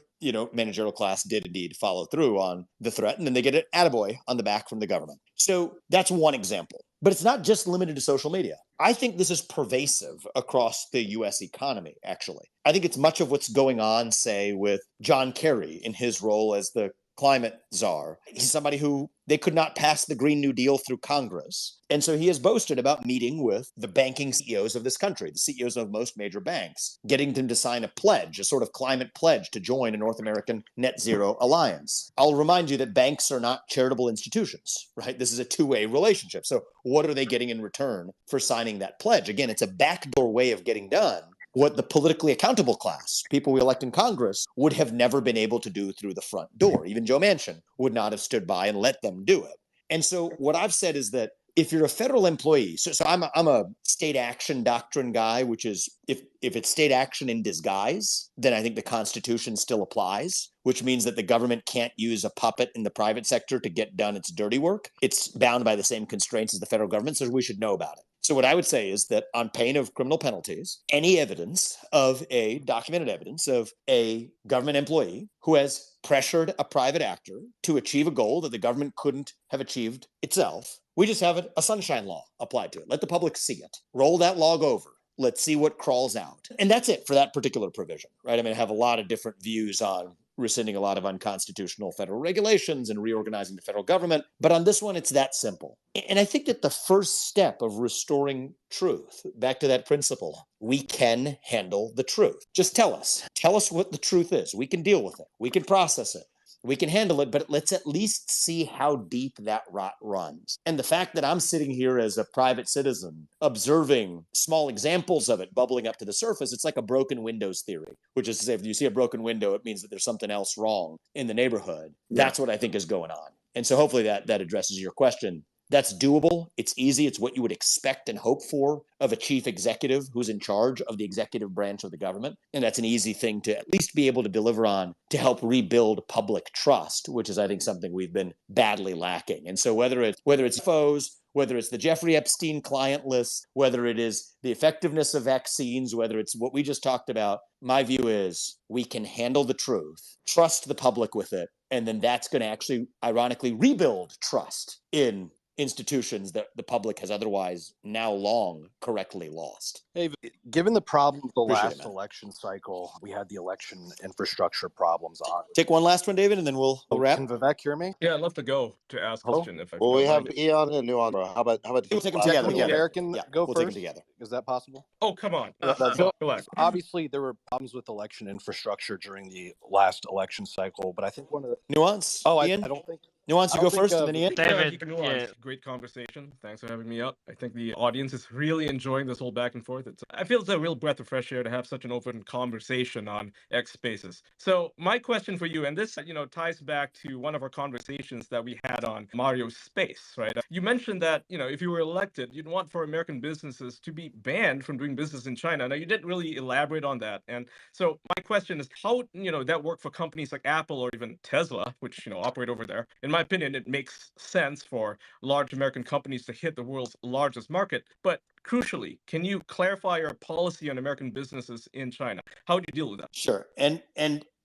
managerial class did indeed follow through on the threat. And then they get an attaboy on the back from the government. So that's one example. But it's not just limited to social media. I think this is pervasive across the US economy, actually. I think it's much of what's going on, say, with John Kerry in his role as the climate czar. He's somebody who they could not pass the Green New Deal through Congress. And so he has boasted about meeting with the banking CEOs of this country, the CEOs of most major banks, getting them to sign a pledge, a sort of climate pledge to join a North American net zero alliance. I'll remind you that banks are not charitable institutions, right? This is a two-way relationship. So what are they getting in return for signing that pledge? Again, it's a backdoor way of getting done what the politically accountable class, people we elect in Congress, would have never been able to do through the front door. Even Joe Manchin would not have stood by and let them do it. And so what I've said is that if you're a federal employee, so I'm a state action doctrine guy, which is if it's state action in disguise, then I think the Constitution still applies, which means that the government can't use a puppet in the private sector to get done its dirty work. It's bound by the same constraints as the federal government, so we should know about it. So what I would say is that on pain of criminal penalties, any documented evidence of a government employee who has pressured a private actor to achieve a goal that the government couldn't have achieved itself, we just have a sunshine law applied to it. Let the public see it. Roll that log over. Let's see what crawls out. And that's it for that particular provision, right? I mean, I have a lot of different views on rescinding a lot of unconstitutional federal regulations and reorganizing the federal government. But on this one, it's that simple. And I think that the first step of restoring truth, back to that principle, we can handle the truth. Just tell us what the truth is. We can deal with it. We can process it. We can handle it, but let's at least see how deep that rot runs. And the fact that I'm sitting here as a private citizen, observing small examples of it bubbling up to the surface, it's like a broken windows theory, which is to say, if you see a broken window, it means that there's something else wrong in the neighborhood. Yeah. That's what I think is going on. And so hopefully that addresses your question. That's doable. It's easy. It's what you would expect and hope for of a chief executive who's in charge of the executive branch of the government. And that's an easy thing to at least be able to deliver on to help rebuild public trust, which is, I think, something we've been badly lacking. And so whether it's foes, whether it's the Jeffrey Epstein client list, whether it is the effectiveness of vaccines, whether it's what we just talked about, my view is we can handle the truth, trust the public with it, and then that's going to actually, ironically, rebuild trust in institutions that the public has otherwise now long correctly lost. Hey, given the problem with the Appreciate it, last man. election cycle, we had the election infrastructure problems on. Take one last one, David, and then we'll wrap. Can Vivek hear me? Yeah, I'd love to go to ask a Hello? question if I Well, we don't have mind. Elon and Nuance. How about We'll take them last together. Can the Yeah. American Yeah, go we'll take them first? together. Is that possible? Oh, come on. So Relax. obviously there were problems with election infrastructure during the last election cycle, but I think one of the Nuance. I Ian? don't think Nuance, I you don't go think, first, and then Ian. David, Nuance. Great conversation. Thanks for having me up. I think the audience is really enjoying this whole back and forth. I feel it's a real breath of fresh air to have such an open conversation on X Spaces. So my question for you, and this ties back to one of our conversations that we had on Mario Space, right? You mentioned that if you were elected, you'd want for American businesses to be banned from doing business in China. Now you didn't really elaborate on that, and so my question is, how that work for companies like Apple or even Tesla, which operate over there? In my opinion, it makes sense for large American companies to hit the world's largest market. But crucially, can you clarify your policy on American businesses in China? How do you deal with that? Sure. And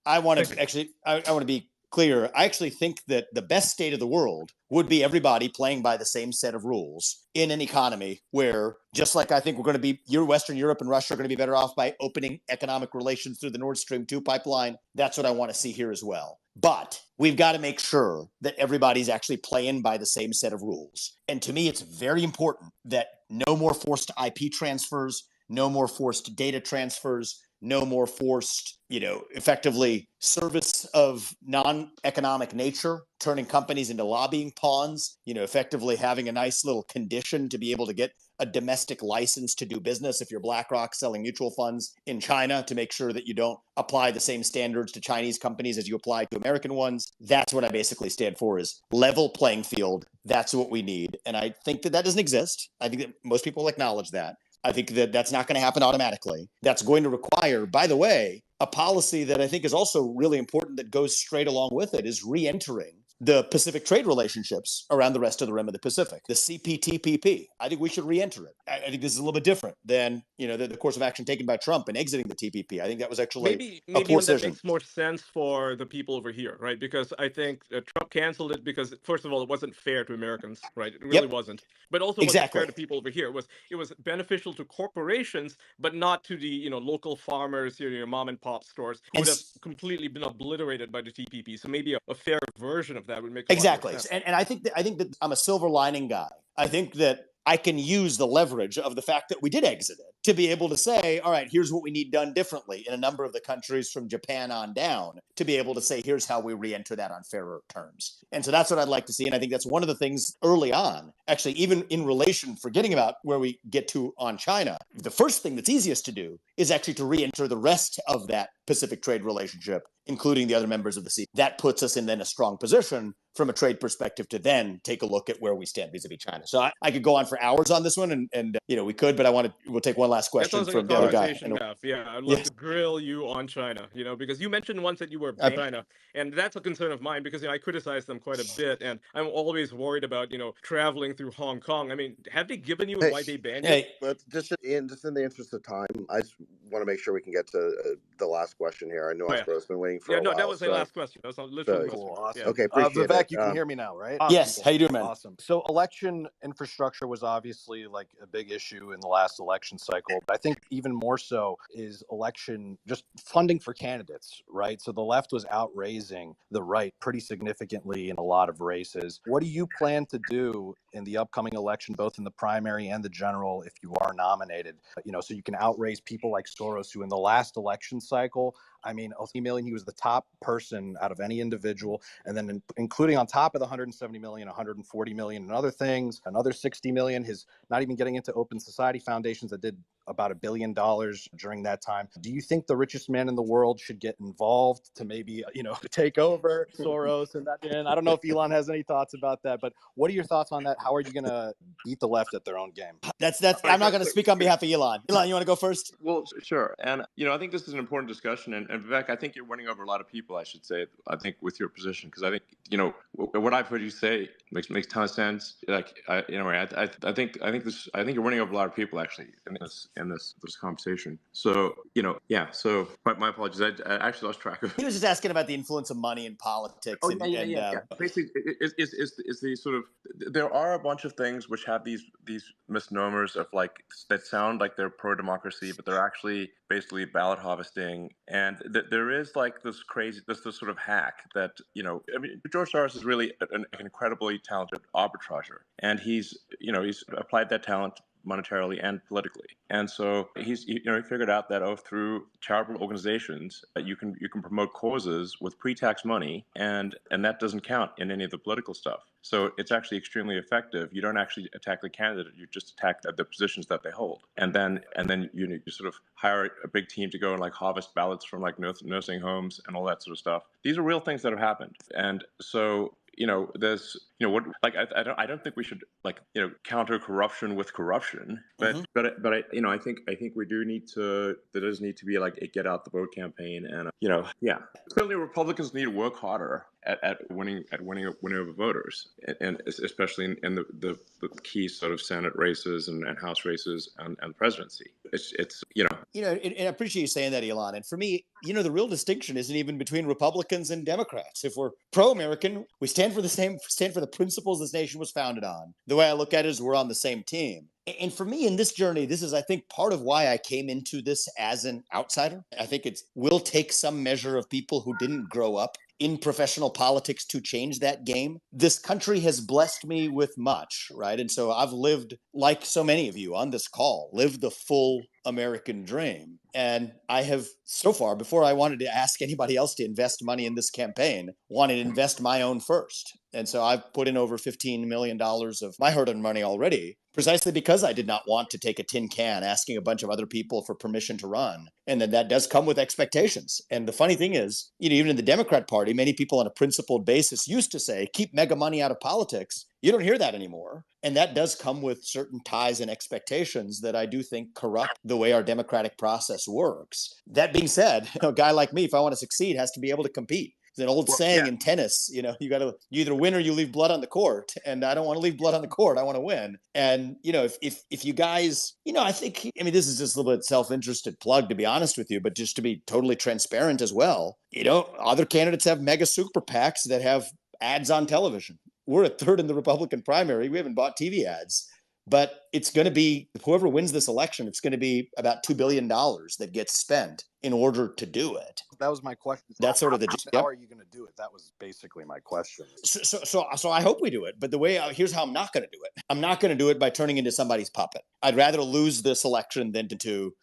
I want to actually, I want to be clear. I actually think that the best state of the world would be everybody playing by the same set of rules in an economy where, just like I think we're going to be, Western Europe and Russia are going to be better off by opening economic relations through the Nord Stream 2 pipeline. That's what I want to see here as well. But we've got to make sure that everybody's actually playing by the same set of rules. And to me, it's very important that no more forced IP transfers, no more forced data transfers, no more forced, effectively service of non-economic nature, turning companies into lobbying pawns, effectively having a nice little condition to be able to get a domestic license to do business if you're BlackRock selling mutual funds in China, to make sure that you don't apply the same standards to Chinese companies as you apply to American ones. That's what I basically stand for, is level playing field. That's what we need. And I think that doesn't exist. I think that most people acknowledge that. I think that that's not going to happen automatically. That's going to require, by the way, a policy that I think is also really important that goes straight along with it, is re-entering the Pacific trade relationships around the rest of the rim of the Pacific, the CPTPP. I think we should re-enter it. I think this is a little bit different than the course of action taken by Trump in exiting the TPP. I think that was actually maybe a poor that decision. makes more sense for the people over here, right? Because I think Trump canceled it because, first of all, it wasn't fair to Americans, right? It really wasn't. But also wasn't fair to people over here. It was beneficial to corporations, but not to the local farmers, your mom and pop stores, who would have completely been obliterated by the TPP. So maybe a fair version of that would make a lot more sense. And I think that I'm a silver lining guy. I think that I can use the leverage of the fact that we did exit it to be able to say, all right, here's what we need done differently in a number of the countries from Japan on down, to be able to say, here's how we re-enter that on fairer terms. And so that's what I'd like to see. And I think that's one of the things early on, actually, even in relation, forgetting about where we get to on China, the first thing that's easiest to do is actually to re-enter the rest of that Pacific trade relationship, including the other members of the CPTPP. That puts us in then a strong position from a trade perspective to then take a look at where we stand vis-a-vis China. So I could go on for hours on this one, and we could, but we'll take one last question from the other guy. Yeah, I'd love to grill you on China, because you mentioned once that you were banned China, and that's a concern of mine, because I criticize them quite a bit, and I'm always worried about traveling through Hong Kong. I mean, have they given you why they banned you? But just in the interest of time, I just want to make sure we can get to the last question here. I know Oscar's been waiting for a while. That was the last question. That was literally cool. Awesome. Okay, appreciate Vivek, it. you can hear me now, right? Awesome. Yes. How you doing, man? Awesome. So election infrastructure was obviously like a big issue in the last election cycle, but I think even more so is election just funding for candidates, right? So the left was outraising the right pretty significantly in a lot of races. What do you plan to do in the upcoming election, both in the primary and the general, if you are nominated, so you can outraise people like Soros, who in the last election cycle, I mean, million, he was the top person out of any individual. And then including on top of the 170 million, 140 million and other things, another 60 million, his not even getting into open society foundations that did about $1 billion during that time. Do you think the richest man in the world should get involved to maybe, take over Soros and that? And I don't know if Elon has any thoughts about that, but what are your thoughts on that? How are you going to beat the left at their own game? That's. I'm not going to speak on behalf of Elon. Elon, you want to go first? Well, sure. And, I think this is an important discussion. And Vivek, I think you're winning over a lot of people, I should say, I think, with your position. Because I think, what I've heard you say makes a ton of sense. Like, I think you're winning over a lot of people, actually, in this conversation. So, yeah. So my apologies. I actually lost track of. He was just asking about the influence of money in politics. Oh yeah. Basically, is the sort of there are a bunch of things which have these misnomers of like that sound like they're pro democracy, but they're actually basically ballot harvesting. And there is like this sort of hack that George Soros is really an incredibly talented arbitrager, and he's applied that talent monetarily and politically. And so he figured out that through charitable organizations you can promote causes with pre-tax money, and that doesn't count in any of the political stuff. So it's actually extremely effective. You don't actually attack the candidate; you just attack the positions that they hold, and then you sort of hire a big team to go and like harvest ballots from like nursing homes and all that sort of stuff. These are real things that have happened, and so there's what like I don't think we should like counter corruption with corruption, but I think we do need to there does need to be like a get out the vote campaign, and yeah, clearly Republicans need to work harder at winning over voters, and especially in the key sort of Senate races and House races and presidency. It's and I appreciate you saying that, Elon. And for me, the real distinction isn't even between Republicans and Democrats. If we're pro-American, we stand for the principles this nation was founded on. The way I look at it is we're on the same team. And for me in this journey, this is, I think, part of why I came into this as an outsider. I think it will take some measure of people who didn't grow up in professional politics to change that game. This country has blessed me with much, right? And so I've lived, like so many of you on this call, lived the full American dream. And I have so far, before I wanted to ask anybody else to invest money in this campaign, wanted to invest my own first. And so I've put in over $15 million of my hard-earned money already, precisely because I did not want to take a tin can asking a bunch of other people for permission to run. And then that does come with expectations. And the funny thing is, even in the Democrat Party, many people on a principled basis used to say, keep mega money out of politics. You don't hear that anymore. And that does come with certain ties and expectations that I do think corrupt the way our democratic process works. That being said, a guy like me, if I want to succeed, has to be able to compete. There's an old saying in tennis, you either win or you leave blood on the court. And I don't want to leave blood on the court. I want to win. And, if you guys, I think, this is just a little bit self-interested plug, to be honest with you, but just to be totally transparent as well, other candidates have mega super PACs that have ads on television. We're a third in the Republican primary. We haven't bought TV ads. But it's going to be, whoever wins this election, it's going to be about $2 billion that gets spent in order to do it. That was my question. That's sort of how are you going to do it? That was basically my question. So I hope we do it. But here's how I'm not going to do it. I'm not going to do it by turning into somebody's puppet. I'd rather lose this election than to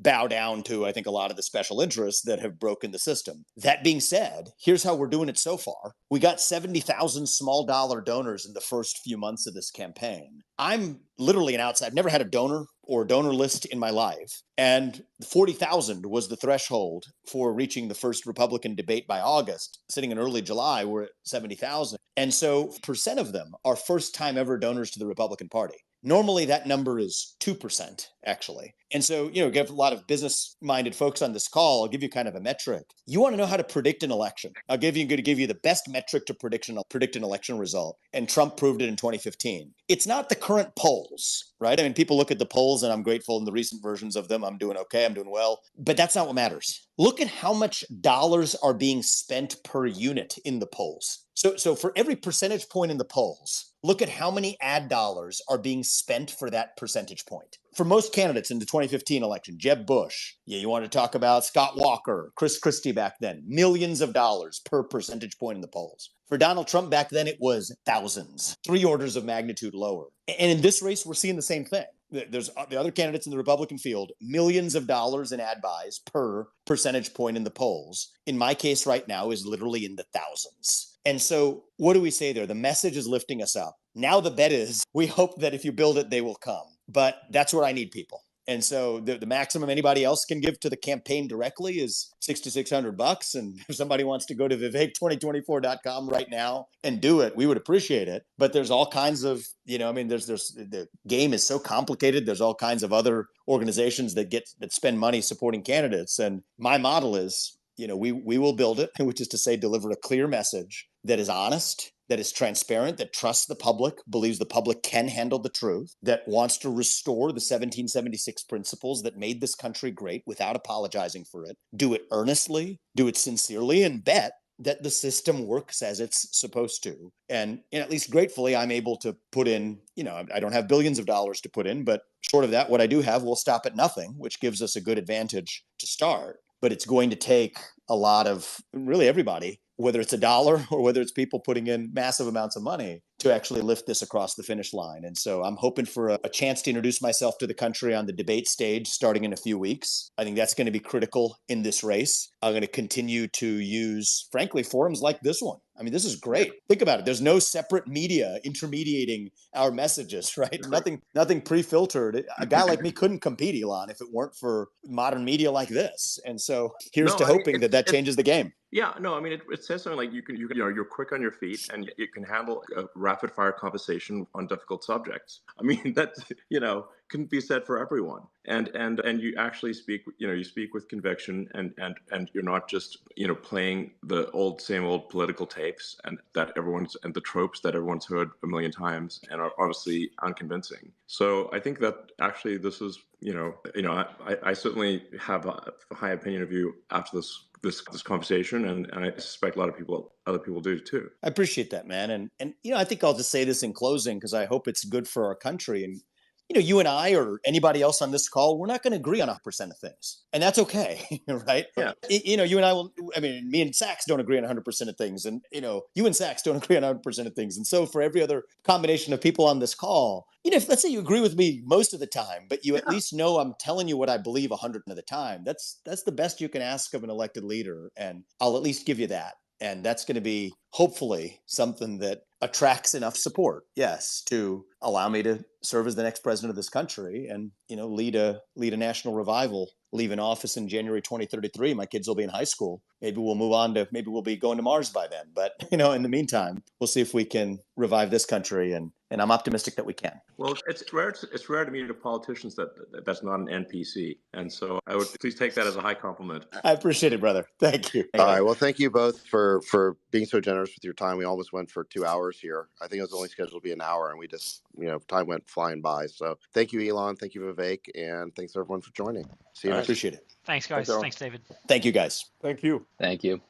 bow down to, I think, a lot of the special interests that have broken the system. That being said, here's how we're doing it so far. We got 70,000 small dollar donors in the first few months of this campaign. I'm literally an outsider. I've never had a donor or donor list in my life. And 40,000 was the threshold for reaching the first Republican debate by August. Sitting in early July, we're at 70,000. And so percent of them are first time ever donors to the Republican Party. Normally, that number is 2%, actually. And so, we have a lot of business-minded folks on this call. I'll give you kind of a metric. You want to know how to predict an election. I'm going to give you the best metric to predict an election result. And Trump proved it in 2015. It's not the current polls, right? People look at the polls, and I'm grateful in the recent versions of them. I'm doing okay. I'm doing well. But that's not what matters. Look at how much dollars are being spent per unit in the polls. So for every percentage point in the polls, look at how many ad dollars are being spent for that percentage point. For most candidates in the 2015 election, Jeb Bush, you want to talk about Scott Walker, Chris Christie back then, millions of dollars per percentage point in the polls. For Donald Trump back then, it was thousands, 3 orders of magnitude lower. And in this race, we're seeing the same thing. There's the other candidates in the Republican field, millions of dollars in ad buys per percentage point in the polls. In my case right now is literally in the thousands. And so what do we say there? The message is lifting us up. Now the bet is we hope that if you build it, they will come. But that's where I need people. And so the maximum anybody else can give to the campaign directly is $6,600. And if somebody wants to go to Vivek2024.com right now and do it, we would appreciate it. But there's all kinds of, there's the game is so complicated. There's all kinds of other organizations that spend money supporting candidates. And my model is, we will build it, which is to say, deliver a clear message that is honest, that is transparent, that trusts the public, believes the public can handle the truth, that wants to restore the 1776 principles that made this country great without apologizing for it, do it earnestly, do it sincerely, and bet that the system works as it's supposed to. And at least gratefully, I'm able to put in, I don't have billions of dollars to put in, but short of that, what I do have will stop at nothing, which gives us a good advantage to start. But it's going to take a lot of really everybody, whether it's a dollar or whether it's people putting in massive amounts of money to actually lift this across the finish line. And so I'm hoping for a chance to introduce myself to the country on the debate stage starting in a few weeks. I think that's going to be critical in this race. I'm going to continue to use, frankly, forums like this one. I mean, this is great. Think about it. There's no separate media intermediating our messages, right? Nothing pre-filtered. A guy like me couldn't compete, Elon, if it weren't for modern media like this. And so here's to hoping that changes the game. Yeah, no, I mean, it says something like you're quick on your feet and you can handle a rapid fire conversation on difficult subjects. I mean, that, couldn't be said for everyone. And you actually speak, you speak with conviction and you're not just, playing the same old political tapes and the tropes that everyone's heard a million times and are obviously unconvincing. So I think that actually this is, I certainly have a high opinion of you after this conversation, and I suspect a lot of other people do too. I appreciate that, man. And I think I'll just say this in closing because I hope it's good for our country. And you and I or anybody else on this call, we're not going to agree on 100% of things, and that's okay, right? Yeah. You and I will. I mean, me and Sachs don't agree on 100% of things, and you and Sachs don't agree on 100% of things, and so for every other combination of people on this call, if let's say you agree with me most of the time, but you at least know I'm telling you what I believe 100% of the time. That's the best you can ask of an elected leader, and I'll at least give you that. And that's going to be hopefully something that attracts enough support, yes, to allow me to serve as the next president of this country and, lead a national revival. Leaving office in January 2033, my kids will be in high school. Maybe we'll be going to Mars by then. But, in the meantime, we'll see if we can revive this country. And I'm optimistic that we can. Well, it's rare to meet a politician that's not an NPC. And so I would please take that as a high compliment. I appreciate it, brother. Thank you. All right. Well, thank you both for being so generous with your time. We almost went for 2 hours here. I think it was only scheduled to be an hour, and we just, time went flying by. So thank you, Elon. Thank you, Vivek. And thanks everyone for joining. See you I next. appreciate it. Thanks, guys. Thanks, David. Thank you, guys. Thank you. Thank you.